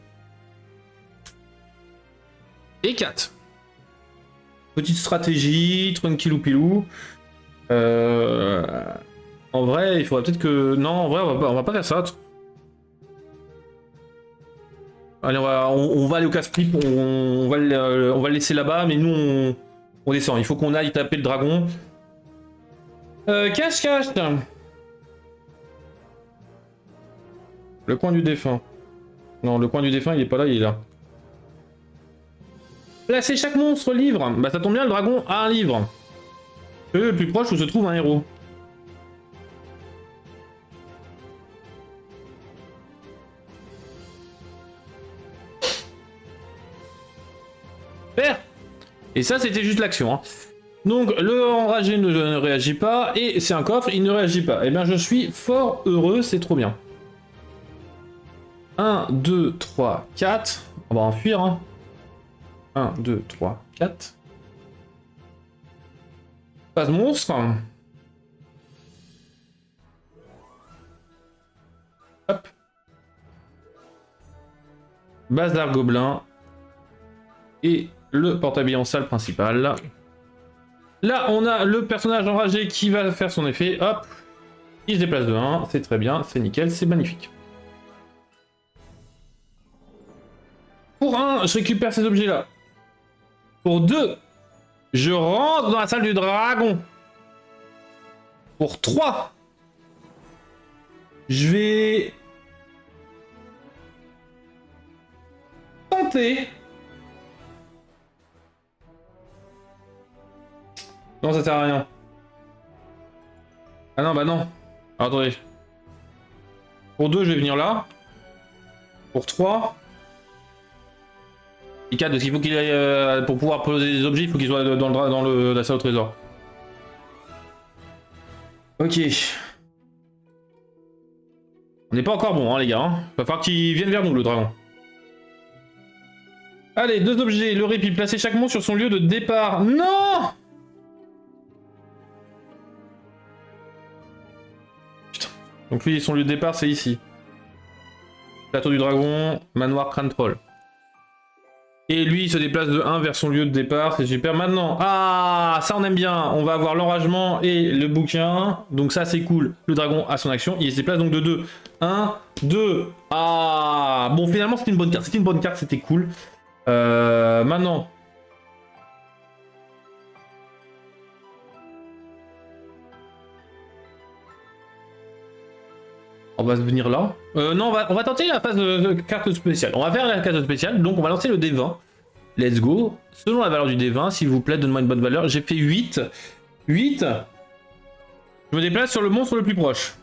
Et 4. Petite stratégie, tranquillou pilou. En vrai, il faudrait peut-être que... Non, en vrai, on va pas faire ça. Allez, on va aller au casse-pipe, on va le laisser là-bas, mais nous, on descend. Il faut qu'on aille taper le dragon. Cache. Le coin du défunt. Non, le coin du défunt, il est pas là, il est là. Placez chaque monstre livre. Bah ça tombe bien, le dragon a un livre. Le plus proche où se trouve un héros. Super. Et ça, c'était juste l'action. Hein. Donc, le enragé ne réagit pas. Et c'est un coffre, il ne réagit pas. Eh bien, je suis fort heureux, c'est trop bien. 1, 2, 3, 4. On va en fuir. Hein. 1, 2, 3, 4. Pas de monstre. Hop. Bazar gobelin. Et le porte-habillé en salle principale. Là, on a le personnage enragé qui va faire son effet. Hop. Il se déplace de 1. C'est très bien. C'est nickel. C'est magnifique. Pour 1, je récupère ces objets-là. Pour 2, je rentre dans la salle du dragon. Pour 3, je vais tenter. Non, ça sert à rien. Ah non, bah non. Alors, attendez. Pour 2, je vais venir là. Pour 3. Et 4, parce qu'il faut qu'il aille. Pour pouvoir poser des objets, il faut qu'il soit dans la salle au trésor. Ok. On n'est pas encore bon, hein, les gars. Hein. Va falloir qu'il vienne vers nous, le dragon. Allez, 2 objets. Le répit. Placez chaque monstre sur son lieu de départ. Non! Putain. Donc lui, son lieu de départ, c'est ici. Plateau du dragon, manoir crâne troll. Et lui, il se déplace de 1 vers son lieu de départ, c'est super. Maintenant, ah, ça on aime bien. On va avoir l'enragement et le bouquin. Donc ça, c'est cool. Le dragon a son action. Il se déplace donc de 2. 1, 2. Ah, bon, finalement, c'était une bonne carte. C'était une bonne carte, c'était cool. Maintenant. On va se venir là. Non, on va tenter la phase de carte spéciale. On va faire la carte spéciale, donc on va lancer le D20. Let's go. Selon la valeur du D20, s'il vous plaît, donne-moi une bonne valeur. J'ai fait 8. 8. Je me déplace sur le monstre le plus proche.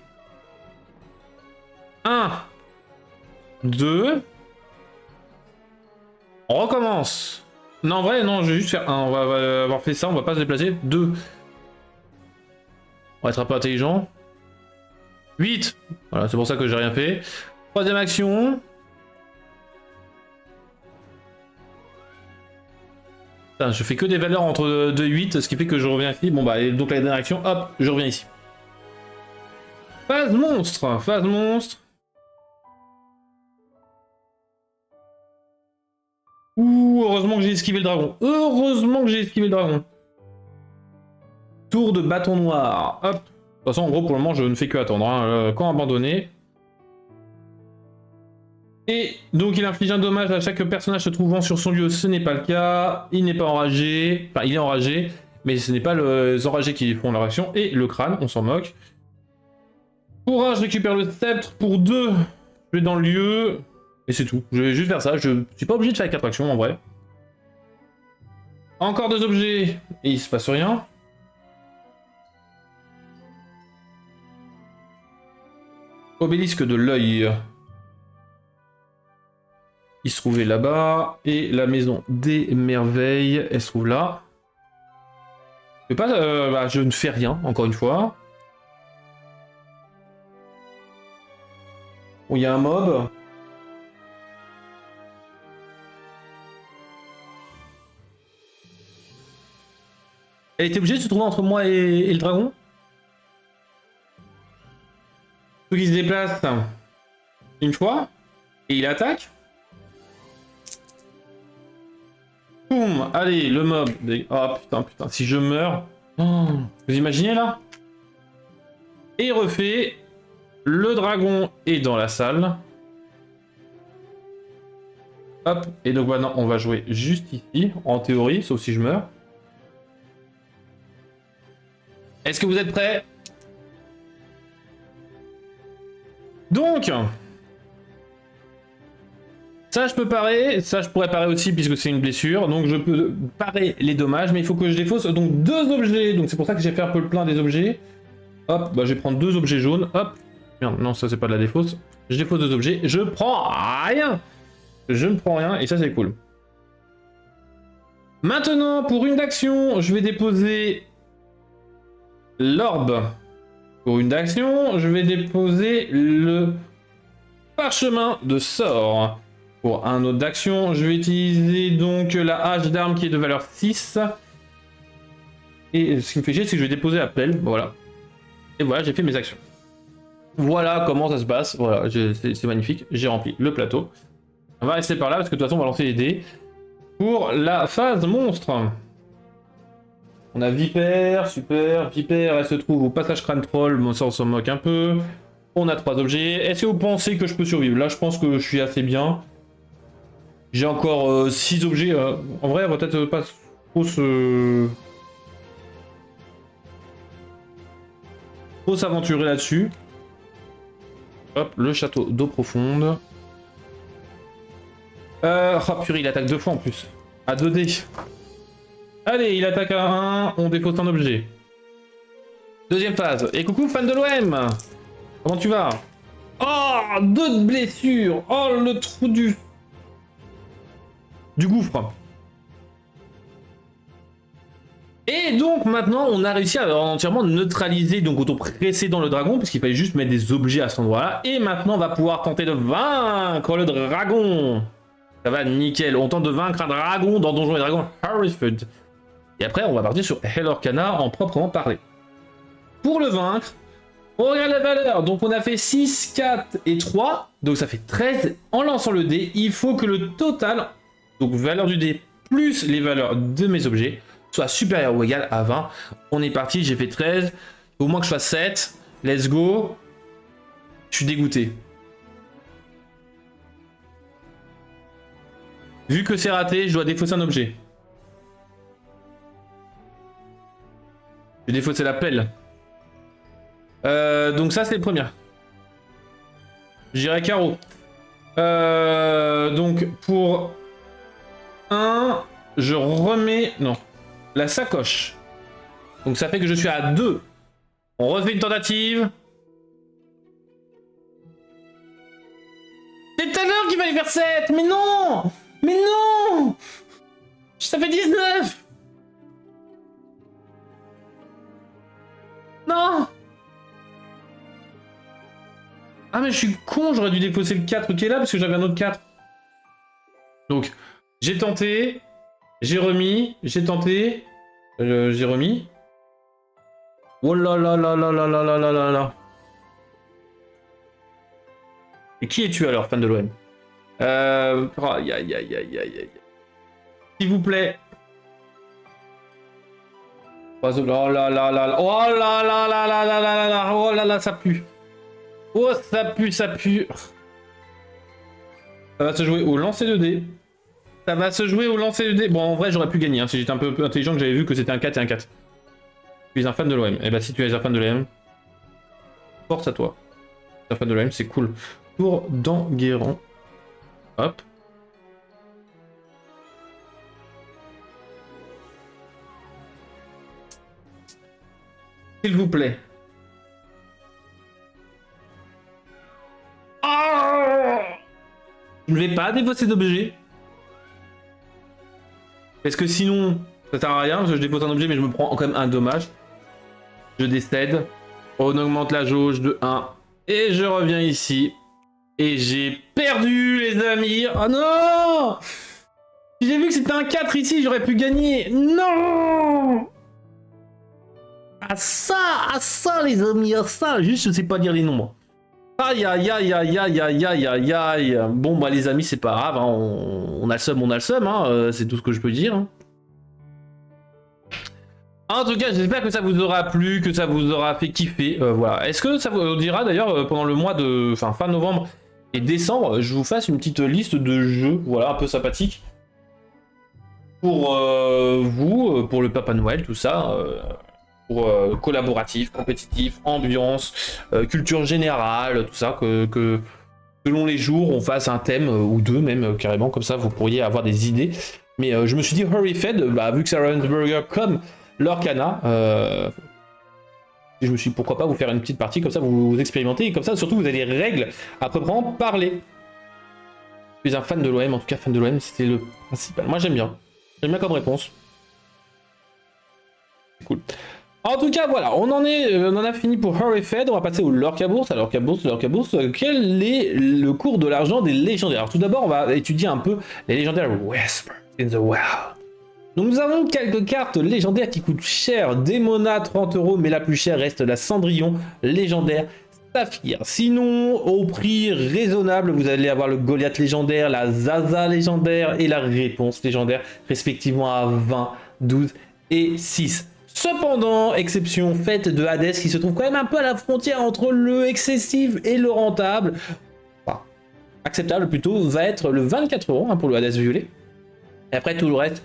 1. 2. On recommence. Non, en vrai, non, je vais juste faire 1. On va avoir fait ça, on va pas se déplacer. 2. On va être un peu intelligent. 8. Voilà, c'est pour ça que j'ai rien fait. Troisième action. Putain, je fais que des valeurs entre 2 et 8, ce qui fait que je reviens ici. Bon bah, et donc la dernière action, hop, je reviens ici. Phase monstre. Phase monstre. Ouh, heureusement que j'ai esquivé le dragon. Heureusement que j'ai esquivé le dragon. Tour de bâton noir. Hop. De toute façon, en gros, pour le moment, je ne fais que attendre. Hein. Quand abandonné. Et donc, il inflige un dommage à chaque personnage se trouvant sur son lieu. Ce n'est pas le cas. Il n'est pas enragé. Enfin, il est enragé. Mais ce n'est pas les enragés qui font leur action. Et le crâne, on s'en moque. Pour 1, je récupère le sceptre. Pour 2, je vais dans le lieu. Et c'est tout. Je vais juste faire ça. Je suis pas obligé de faire 4 actions, en vrai. Encore 2 objets. Et il se passe rien. Obélisque de l'œil. Il se trouvait là-bas. Et la maison des merveilles, elle se trouve là. Je ne fais rien, encore une fois. Bon, il y a un mob. Elle était obligée de se trouver entre moi et le dragon. Faut qu'il se déplace une fois. Et il attaque. Boum. Allez, le mob. Oh putain, si je meurs. Oh, vous imaginez là? Et il refait. Le dragon est dans la salle. Hop. Et donc maintenant, on va jouer juste ici. En théorie, sauf si je meurs. Est-ce que vous êtes prêts? Donc, Ça, je peux parer. Ça, je pourrais parer aussi puisque c'est une blessure. Donc, je peux parer les dommages. Mais il faut que je défausse donc 2 objets. Donc, c'est pour ça que j'ai fait un peu le plein des objets. Hop, bah, je vais prendre 2 objets jaunes. Hop. Merde, non, ça, c'est pas de la défausse. Je défausse 2 objets. Je prends rien. Je ne prends rien. Et ça, c'est cool. Maintenant, pour une d'action, je vais déposer l'orbe. Pour une d'action, je vais déposer le parchemin de sort. Pour un autre d'action, je vais utiliser donc la hache d'arme qui est de valeur 6. Et ce qui me fait chier, c'est que je vais déposer la pelle. Voilà. Et voilà, j'ai fait mes actions. Voilà comment ça se passe. Voilà, c'est magnifique. J'ai rempli le plateau. On va rester par là parce que de toute façon, on va lancer les dés. Pour la phase monstre. On a Vipère, super. Vipère, elle se trouve au passage crâne troll. Bon, ça, on s'en moque un peu. On a 3 objets. Est-ce que vous pensez que je peux survivre? Là, je pense que je suis assez bien. J'ai encore 6 objets. En vrai, on va peut-être pas trop s'aventurer là-dessus. Hop, le château d'eau profonde. Oh purée, il attaque 2 fois en plus. À 2 dés. Allez, il attaque à 1, on dépose un objet. Deuxième phase. Et coucou fan de l'OM. Comment tu vas? Oh, 2 blessures. Oh, le trou du gouffre. Et donc maintenant on a réussi à entièrement neutraliser donc au tour précédent le dragon parce qu'il fallait juste mettre des objets à cet endroit là. Et maintenant on va pouvoir tenter de vaincre le dragon. Ça va nickel, on tente de vaincre un dragon dans Donjons et Dragons Harrowford. Et après on va partir sur Hell Orcana en proprement parler. Pour le vaincre, on regarde la valeur, donc on a fait 6, 4 et 3, donc ça fait 13. En lançant le dé, il faut que le total, donc valeur du dé plus les valeurs de mes objets, soit supérieur ou égal à 20. On est parti, j'ai fait 13. Au moins que je fasse 7. Let's go. Je suis dégoûté. Vu que c'est raté, je dois défausser un objet. Je vais défausser la pelle. Donc ça, c'est le premier. J'irai carreau. Donc pour 1, je remets... Non. La sacoche. Donc ça fait que je suis à 2. On refait une tentative. C'est tout à l'heure qu'il fallait faire 7. Mais non. Mais non. Ça fait 19. Non. Ah mais je suis con, j'aurais dû défausser le 4 qui est là parce que j'avais un autre 4. Donc, j'ai tenté, j'ai remis, j'ai tenté, j'ai remis. Oh là là là là là là là là là là. Et qui es-tu alors, fan de l'OM? Aïe aïe aïe aïe aïe aïe. S'il vous plaît. Oh là là là là. Oh là là là là là là là. Oh là là, ça pue. Oh, ça pue, ça pue. Ça va se jouer au lancer de dés. Ça va se jouer au lancer de dés. Bon, en vrai, j'aurais pu gagner. Hein, si j'étais un peu intelligent, que j'avais vu que c'était un 4 et un 4. Tu es un fan de l'OM. Eh bah, si tu es un fan de l'OM, force à toi. Tu es un fan de l'OM, c'est cool. Tour d'Enguerrand. Hop. S'il vous plaît. Oh, je ne vais pas défausser d'objet. Parce que sinon, ça sert à rien. Parce que je dépose un objet, mais je me prends quand même un dommage. Je décède. On augmente la jauge de 1. Et je reviens ici. Et j'ai perdu, les amis. Oh non! Si j'ai vu que c'était un 4 ici, j'aurais pu gagner. Non! Ah ça, les amis, ah ça. Juste, je sais pas lire les nombres. Aïe, aïe, aïe, aïe, aïe, aïe, aïe, aïe, aïe. Bon, bah, les amis, c'est pas grave. Hein. On a le seum, hein. C'est tout ce que je peux dire. Hein. En tout cas, j'espère que ça vous aura plu, que ça vous aura fait kiffer. Voilà. Est-ce que ça vous dira d'ailleurs, pendant le mois de fin novembre et décembre, je vous fasse une petite liste de jeux, voilà, un peu sympathique. Pour vous, pour le Papa Noël, tout ça. Pour collaboratif, compétitif, ambiance, culture générale, tout ça, que selon les jours, on fasse un thème ou deux même carrément, comme ça vous pourriez avoir des idées. Mais je me suis dit Hurry Fed, vu que c'est Ravensburger comme Lorcana, je me suis dit pourquoi pas vous faire une petite partie, comme ça vous expérimentez, et comme ça surtout vous avez les règles à proprement parler. Je suis un fan de l'OM, en tout cas fan de l'OM, c'était le principal. Moi j'aime bien comme réponse. C'est cool. En tout cas, voilà, on en a fini pour Hurry Fed. On va passer au Lorca Bourse. Alors, Lorca Bourse, quel est le cours de l'argent des légendaires? Alors, tout d'abord, on va étudier un peu les légendaires Whisper in the Wild. Donc, nous avons quelques cartes légendaires qui coûtent cher. Démona, 30 €, mais la plus chère reste la Cendrillon légendaire Saphir. Sinon, au prix raisonnable, vous allez avoir le Goliath légendaire, la Zaza légendaire et la Réponse légendaire, respectivement à 20, 12 et 6. Cependant, exception faite de Hades qui se trouve quand même un peu à la frontière entre le excessif et le rentable, enfin, acceptable plutôt, va être le 24 € pour le Hades violet. Et après tout le reste,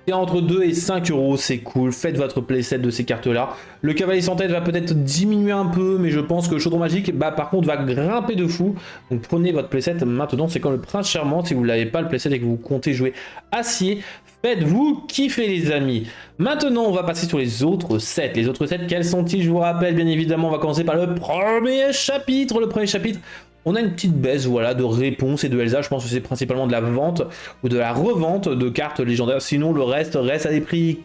c'est entre 2 et 5 €, c'est cool, faites votre playset de ces cartes là. Le cavalier sans tête va peut-être diminuer un peu, mais je pense que le chaudron magique, par contre va grimper de fou. Donc prenez votre playset maintenant, c'est comme le prince charmant, si vous n'avez pas le playset et que vous comptez jouer acier, faites-vous kiffer les amis. Maintenant on va passer sur les autres sets. Les autres sets, quels sont-ils? Je vous rappelle bien évidemment, on va commencer par le premier chapitre. Le premier chapitre, on a une petite baisse voilà, de réponse et de Elsa. Je pense que c'est principalement de la vente ou de la revente de cartes légendaires. Sinon le reste reste à des prix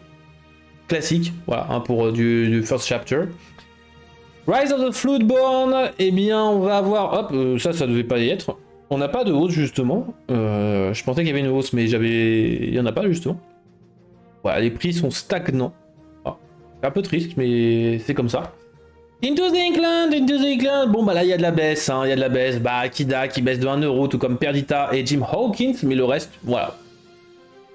classiques, voilà, pour du first chapter. Rise of the Floodborn, eh bien on va avoir, hop, ça devait pas y être. On n'a pas de hausse justement. Je pensais qu'il y avait une hausse, mais il n'y en a pas justement. Voilà, les prix sont stagnants. Ah, c'est un peu triste, mais c'est comme ça. Into the Incline. Bon bah là il y a de la baisse, il y a de la baisse. Bah Akida qui baisse de 1 €, tout comme Perdita et Jim Hawkins, mais le reste, voilà.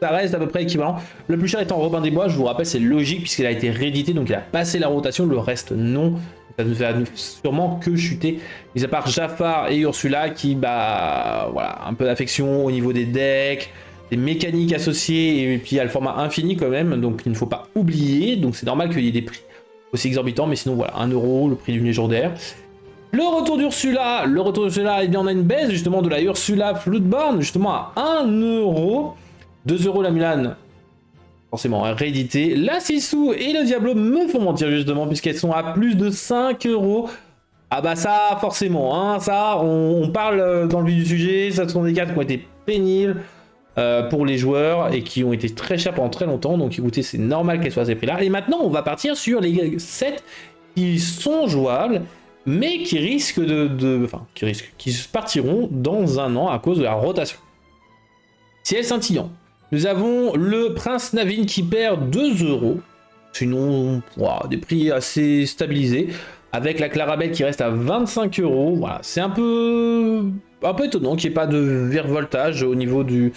Ça reste à peu près équivalent. Le plus cher étant Robin des Bois, je vous rappelle, c'est logique puisqu'il a été réédité, donc il a passé la rotation, le reste non. Ça ne va sûrement que chuter. Mis à part Jafar et Ursula qui, bah voilà, un peu d'affection au niveau des decks, des mécaniques associées, et puis il y a le format infini quand même, donc il ne faut pas oublier. Donc c'est normal qu'il y ait des prix aussi exorbitants, mais sinon voilà, 1 €, le prix d'une légendaire. Le retour d'Ursula, eh bien on a une baisse justement de la Ursula Floodborn, justement à 1 €. 2 € la Mulan, forcément réédité. La Sisu et le Diablo me font mentir justement, puisqu'elles sont à plus de 5 €. Ah bah ça, forcément, ça, on parle dans le vif du sujet, ça sont des cartes qui ont été pénibles pour les joueurs et qui ont été très chères pendant très longtemps, donc écoutez, c'est normal qu'elles soient à ces prix-là. Et maintenant, on va partir sur les sets qui sont jouables, mais qui risquent qui partiront dans un an à cause de la rotation. Ciel scintillant. Nous avons le Prince Navin qui perd 2 €. Sinon, wow, des prix assez stabilisés. Avec la Clarabelle qui reste à 25 €. Voilà, c'est un peu étonnant qu'il n'y ait pas de virevoltage au niveau du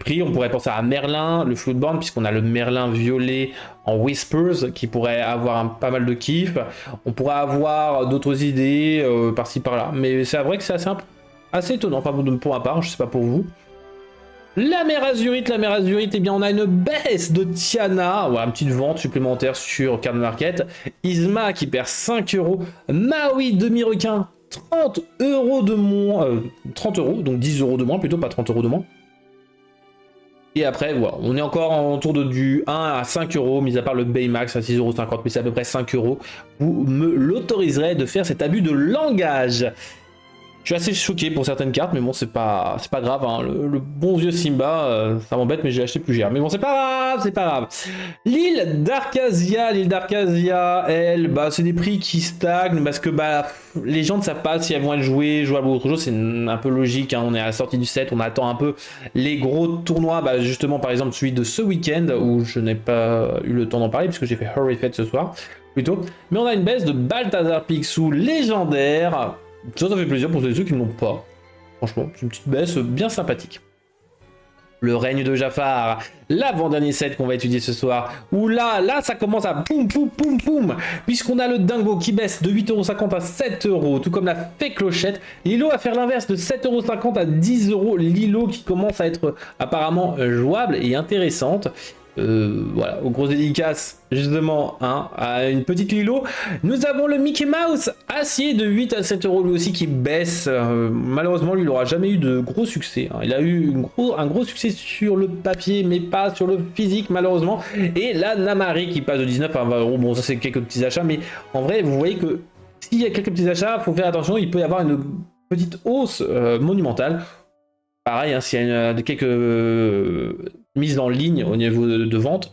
prix. On pourrait penser à Merlin, le Floodborn, puisqu'on a le Merlin violet en Whispers qui pourrait avoir pas mal de kiff. On pourrait avoir d'autres idées par-ci par-là. Mais c'est vrai que c'est assez étonnant, pas pour ma part, je sais pas pour vous. La mer Azurite, eh bien on a une baisse de Tiana, voilà, une petite vente supplémentaire sur Card Market. Isma qui perd 5 €, Maui demi-requin, 30 € de moins, 30 €, donc 10 € de moins, plutôt pas 30 € de moins. Et après, voilà, on est encore autour de du 1 à 5 €, mis à part le Baymax à 6,50 €, mais c'est à peu près 5 €. Vous me l'autoriserez de faire cet abus de langage. Je suis assez choqué pour certaines cartes, mais bon, c'est pas grave. Le bon vieux Simba, ça m'embête, mais j'ai acheté plus cher. Mais bon, c'est pas grave. L'île d'Arcasia, elle, c'est des prix qui stagnent parce que les gens ne savent pas si elles vont être jouables ou autre chose. C'est un peu logique. On est à la sortie du set, on attend un peu les gros tournois. Justement, par exemple, celui de ce week-end où je n'ai pas eu le temps d'en parler puisque j'ai fait Hurry Fed ce soir plutôt. Mais on a une baisse de Balthazar Picsou légendaire. Ça fait plaisir pour ceux qui ne l'ont pas. Franchement, c'est une petite baisse bien sympathique. Le règne de Jafar, l'avant-dernier set qu'on va étudier ce soir. Où là, ça commence à poum. Puisqu'on a le Dingo qui baisse de 8,50 € à 7 €, tout comme la fée clochette. Lilo va faire l'inverse de 7,50 € à 10 €. Lilo qui commence à être apparemment jouable et intéressante. Voilà, aux grosses dédicaces, justement, hein, à une petite Lilo. Nous avons le Mickey Mouse acier de 8 à 7 euros, lui aussi qui baisse. Malheureusement, lui, il n'aura jamais eu de gros succès. Hein. Il a eu un gros succès sur le papier, mais pas sur le physique, malheureusement. Et la Namari qui passe de 19 à 20 euros. Bon, ça, c'est quelques petits achats, mais en vrai, vous voyez que s'il y a quelques petits achats, il faut faire attention, il peut y avoir une petite hausse monumentale. Pareil, hein, s'il y a quelques mises en ligne au niveau de vente,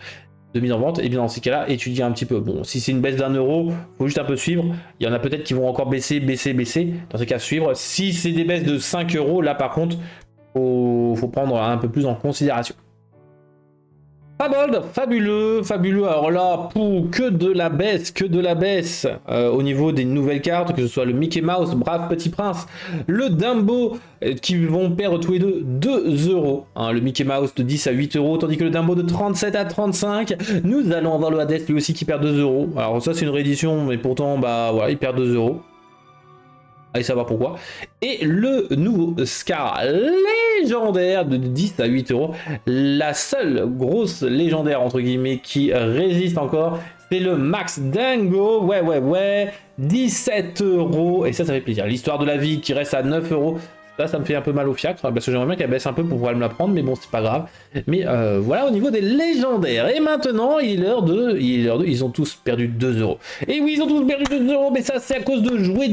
de mise en vente, et bien dans ces cas-là, étudiez un petit peu. Bon, si c'est une baisse d'1 euro, faut juste un peu suivre. Il y en a peut-être qui vont encore baisser. Dans ces cas, suivre. Si c'est des baisses de 5 euros, là par contre, faut prendre un peu plus en considération. Fabold, fabuleux. Alors là, que de la baisse au niveau des nouvelles cartes, que ce soit le Mickey Mouse, Brave Petit Prince, le Dumbo, qui vont perdre tous les deux 2 euros. Hein, le Mickey Mouse de 10 à 8 euros, tandis que le Dumbo de 37 à 35. Nous allons avoir le Hades, lui aussi, qui perd 2 euros. Alors ça, c'est une réédition, mais pourtant, bah voilà, il perd 2 euros. Allez savoir pourquoi. Et le nouveau Scar légendaire de 10 à 8 euros. La seule grosse légendaire, entre guillemets, qui résiste encore, c'est le Max Dingo. Ouais. 17 euros. Et ça fait plaisir. L'histoire de la vie qui reste à 9 euros. Ça me fait un peu mal au fiacre, parce que j'aimerais bien qu'elle baisse un peu pour pouvoir me la prendre, mais bon, c'est pas grave. Mais voilà au niveau des légendaires. Et maintenant, il est l'heure de... Ils ont tous perdu 2 euros. Et oui, ils ont tous perdu 2 euros, mais ça, c'est à cause de jouer.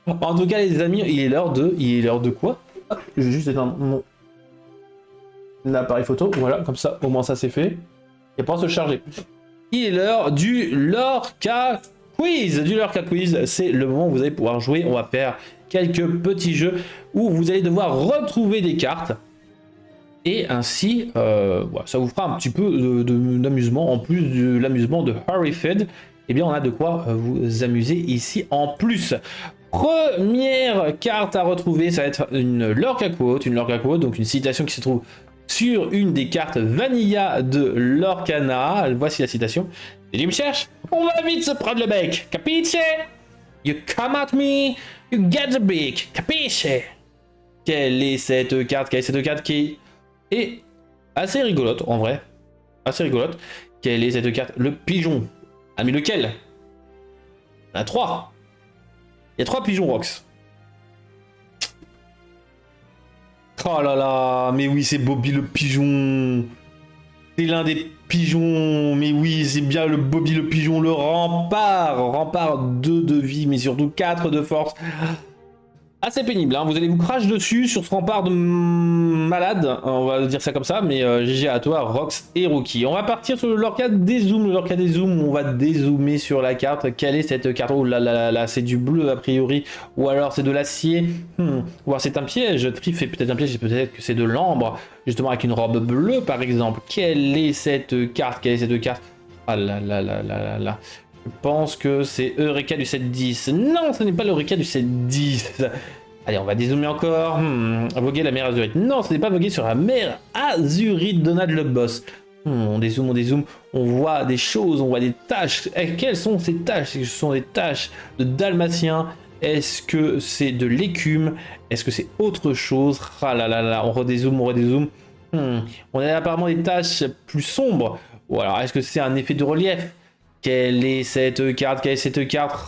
En tout cas, les amis, il est l'heure de quoi? Je vais juste éteindre mon appareil photo. Voilà, comme ça, au moins ça, c'est fait. Et pour se charger. Il est l'heure du Lorca Quiz. C'est le moment où vous allez pouvoir jouer. On va faire quelques petits jeux où vous allez devoir retrouver des cartes et ainsi voilà, ça vous fera un petit peu d'amusement en plus de l'amusement de Horrified. Et bien on a de quoi vous amuser ici en plus. Première carte à retrouver, ça va être une Lorca Quote, donc une citation qui se trouve sur une des cartes Vanilla de Lorcana. Voici la citation. Et tu me cherches, on va vite se prendre le bec, capiche? You come at me, you get the big, capiche? Quelle est cette carte qui est assez rigolote, en vrai. Assez rigolote. Quelle est cette carte? Le pigeon. Ah, mais lequel? Il y en a 3. Il y a 3 pigeons, Rox. Oh là là, mais oui, c'est Bobby le pigeon. C'est l'un des pigeons, mais oui, c'est bien le Bobby le pigeon, le rempart 2 de vie, mais surtout 4 de force. Assez pénible, hein. Vous allez vous cracher dessus sur ce rempart de malade, on va dire ça comme ça, mais GG à toi, Rox et Rookie. On va partir sur le Lorca Dézoom, on va dézoomer sur la carte. Quelle est cette carte? Oh là là là, c'est du bleu a priori, ou alors c'est de l'acier, ou alors c'est un piège. Trif est peut-être un piège, peut-être que c'est de l'ambre, justement avec une robe bleue par exemple. Quelle est cette carte? Ah là là là là là là. Je pense que c'est Eureka du 7-10. Non, ce n'est pas l'Eureka du 7-10. Allez, on va dézoomer encore. Voguer la mer Azurite. Non, ce n'est pas voguer sur la mer Azurite, Donald le boss. On dézoome. On voit des choses, on voit des tâches. Quelles sont ces tâches? Ce sont des tâches de dalmatien. Est-ce que c'est de l'écume? Est-ce que c'est autre chose? Ah là là là, on redézoome. On a apparemment des tâches plus sombres. Ou alors, est-ce que c'est un effet de relief? Quelle est cette carte?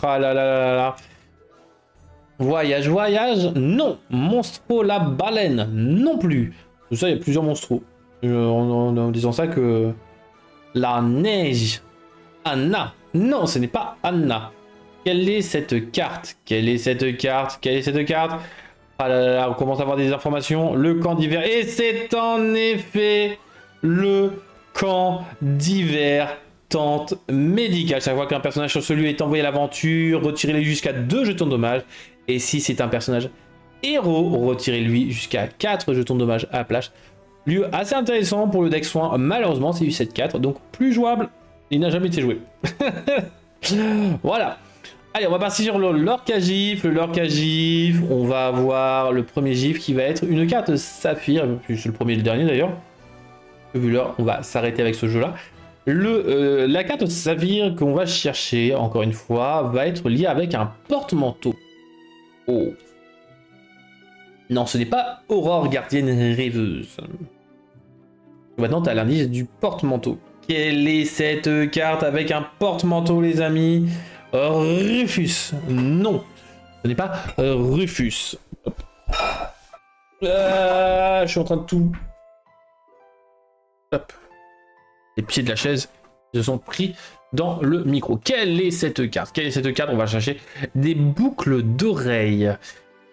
Ah là là là là. Voyage. Non. Monstro la baleine. Non plus. Tout ça, il y a plusieurs monstros. En disant ça que... La neige. Anna. Non, ce n'est pas Anna. Quelle est cette carte? Ah là là là, on commence à avoir des informations. Le camp d'hiver. Et c'est en effet le camp d'hiver. Tente médicale. Chaque fois qu'un personnage sur celui est envoyé à l'aventure, retirez-les jusqu'à 2 jetons de dommage. Et si c'est un personnage héros, retirez-lui jusqu'à 4 jetons de dommage à la plage. Lieu assez intéressant pour le deck soin. Malheureusement, c'est du 7-4, donc plus jouable. Il n'a jamais été joué. Voilà. Allez, on va partir sur le Lorca Gif. On va avoir le premier Gif qui va être une carte Saphir. C'est le premier et le dernier d'ailleurs. Vu l'heure, on va s'arrêter avec ce jeu-là. La carte Saphir qu'on va chercher, encore une fois, va être liée avec un porte-manteau. Oh. Non, ce n'est pas Aurore Gardienne Rêveuse. Maintenant, tu as l'indice du porte-manteau. Quelle est cette carte avec un porte-manteau, les amis? Rufus. Non, ce n'est pas Rufus. Hop. Je suis en train de tout... Hop. Les pieds de la chaise se sont pris dans le micro. Quelle est cette carte? Quelle est cette carte? On va chercher des boucles d'oreilles.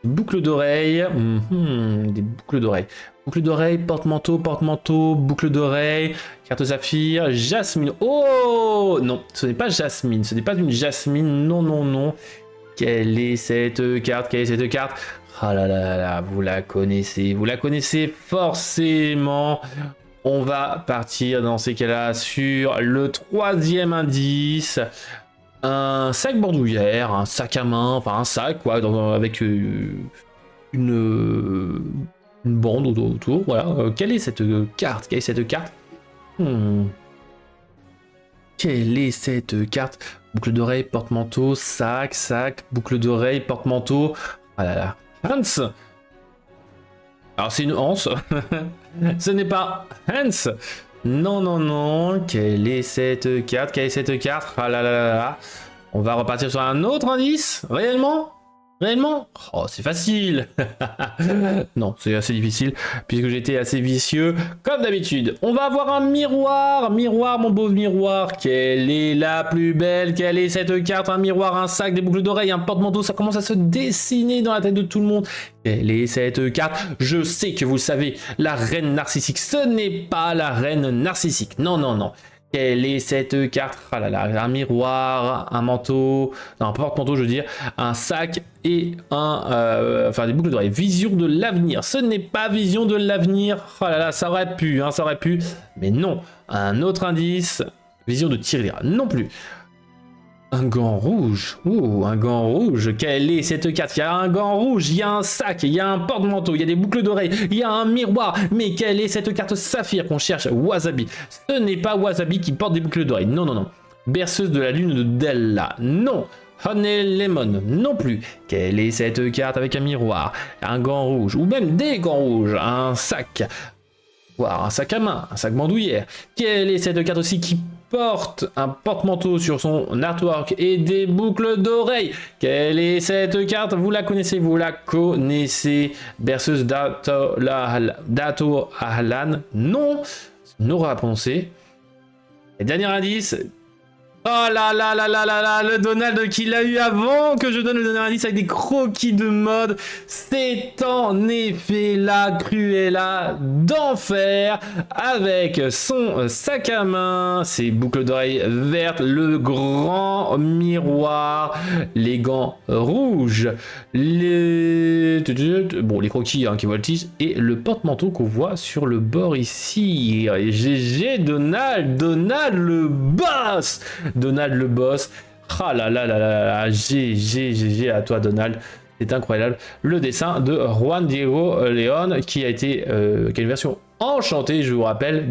Boucles d'oreilles. Des boucles d'oreilles. Boucle d'oreille, porte-manteau, porte-manteau, boucle d'oreille, carte saphir, Jasmine. Oh non, ce n'est pas Jasmine, ce n'est pas une Jasmine, non, non, non. Quelle est cette carte? Quelle est cette carte? Ah là là là, vous la connaissez forcément. On va partir dans ces cas-là sur le troisième indice. Un sac bandoulière, un sac à main, enfin un sac quoi, avec une bande autour, voilà. Quelle est cette carte? Quelle est cette carte? Quelle est cette carte? Boucle d'oreille, porte-manteau, sac, boucle d'oreille, porte-manteau. Ah là là. Hans. Alors c'est une Hans. Ce n'est pas Hans. Non, non, non. Quelle est cette carte? Quelle est cette carte? Ah là là là là. On va repartir sur un autre indice. Réellement? Réellement? Oh, c'est facile. Non, c'est assez difficile, puisque j'étais assez vicieux, comme d'habitude. On va avoir un miroir. Miroir, mon beau miroir. Quelle est la plus belle? Quelle est cette carte? Un miroir, un sac, des boucles d'oreilles, un porte-manteau. Ça commence à se dessiner dans la tête de tout le monde. Quelle est cette carte? Je sais que vous le savez, la reine narcissique. Ce n'est pas la reine narcissique. Non, non, non. Quelle est cette carte? Ah là là, un miroir, un manteau, non, un porte-manteau, je veux dire, un sac et enfin des boucles d'oreilles. Vision de l'avenir. Ce n'est pas vision de l'avenir. Oh là là, ça aurait pu, hein, ça aurait pu. Mais non. Un autre indice. Vision de tirelire. Non plus. Un gant rouge. Ouh, un gant rouge. Quelle est cette carte? Il y a un gant rouge, il y a un sac, il y a un porte-manteau, il y a des boucles d'oreilles, il y a un miroir. Mais quelle est cette carte saphir qu'on cherche? Wasabi. Ce n'est pas Wasabi qui porte des boucles d'oreilles. Non, non, non. Berceuse de la lune de Della. Non. Honey Lemon. Non plus. Quelle est cette carte avec un miroir, un gant rouge, ou même des gants rouges, un sac. Wow, un sac à main, un sac bandoulière. Quelle est cette carte aussi qui porte un porte-manteau sur son artwork et des boucles d'oreilles? Quelle est cette carte? Vous la connaissez, Berceuse Dato Ahlan. Non, Nora à prononcer. Et dernier indice. Oh là là là là là là, le Donald qui l'a eu avant que je donne le dernier indice avec des croquis de mode. C'est en effet la Cruella d'enfer avec son sac à main, ses boucles d'oreilles vertes, le grand miroir, les gants rouges, les croquis hein, qui voltigent et le porte-manteau qu'on voit sur le bord ici. Et GG Donald, Donald le boss! Donald le boss. Ah là là là là, GG à toi Donald. C'est incroyable. Le dessin de Juan Diego León qui a été qui a une version enchantée, je vous rappelle,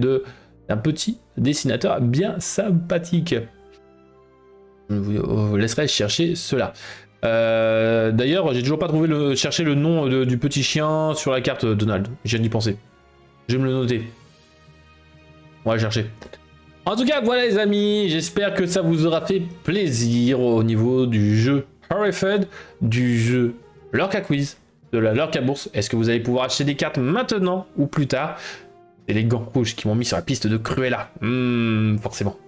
d'un petit dessinateur bien sympathique. Je vous laisserai chercher cela. D'ailleurs, j'ai toujours pas trouvé chercher le nom du petit chien sur la carte Donald. Je viens d'y penser. Je vais me le noter. On va le chercher. En tout cas, voilà les amis, j'espère que ça vous aura fait plaisir au niveau du jeu Horrified, du jeu Lorca Quiz, de la Lorca Bourse. Est-ce que vous allez pouvoir acheter des cartes maintenant ou plus tard? C'est les gants rouges qui m'ont mis sur la piste de Cruella. Forcément.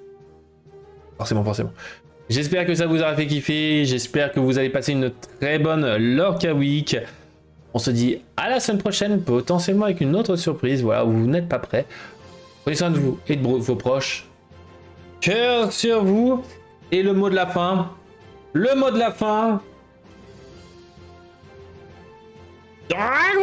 Forcément. J'espère que ça vous aura fait kiffer, j'espère que vous allez passer une très bonne Lorca Week. On se dit à la semaine prochaine, potentiellement avec une autre surprise, voilà, où vous n'êtes pas prêts. Prenez soin de vous et de vos proches. Cœur sur vous. Et le mot de la fin. Le mot de la fin. Dragon!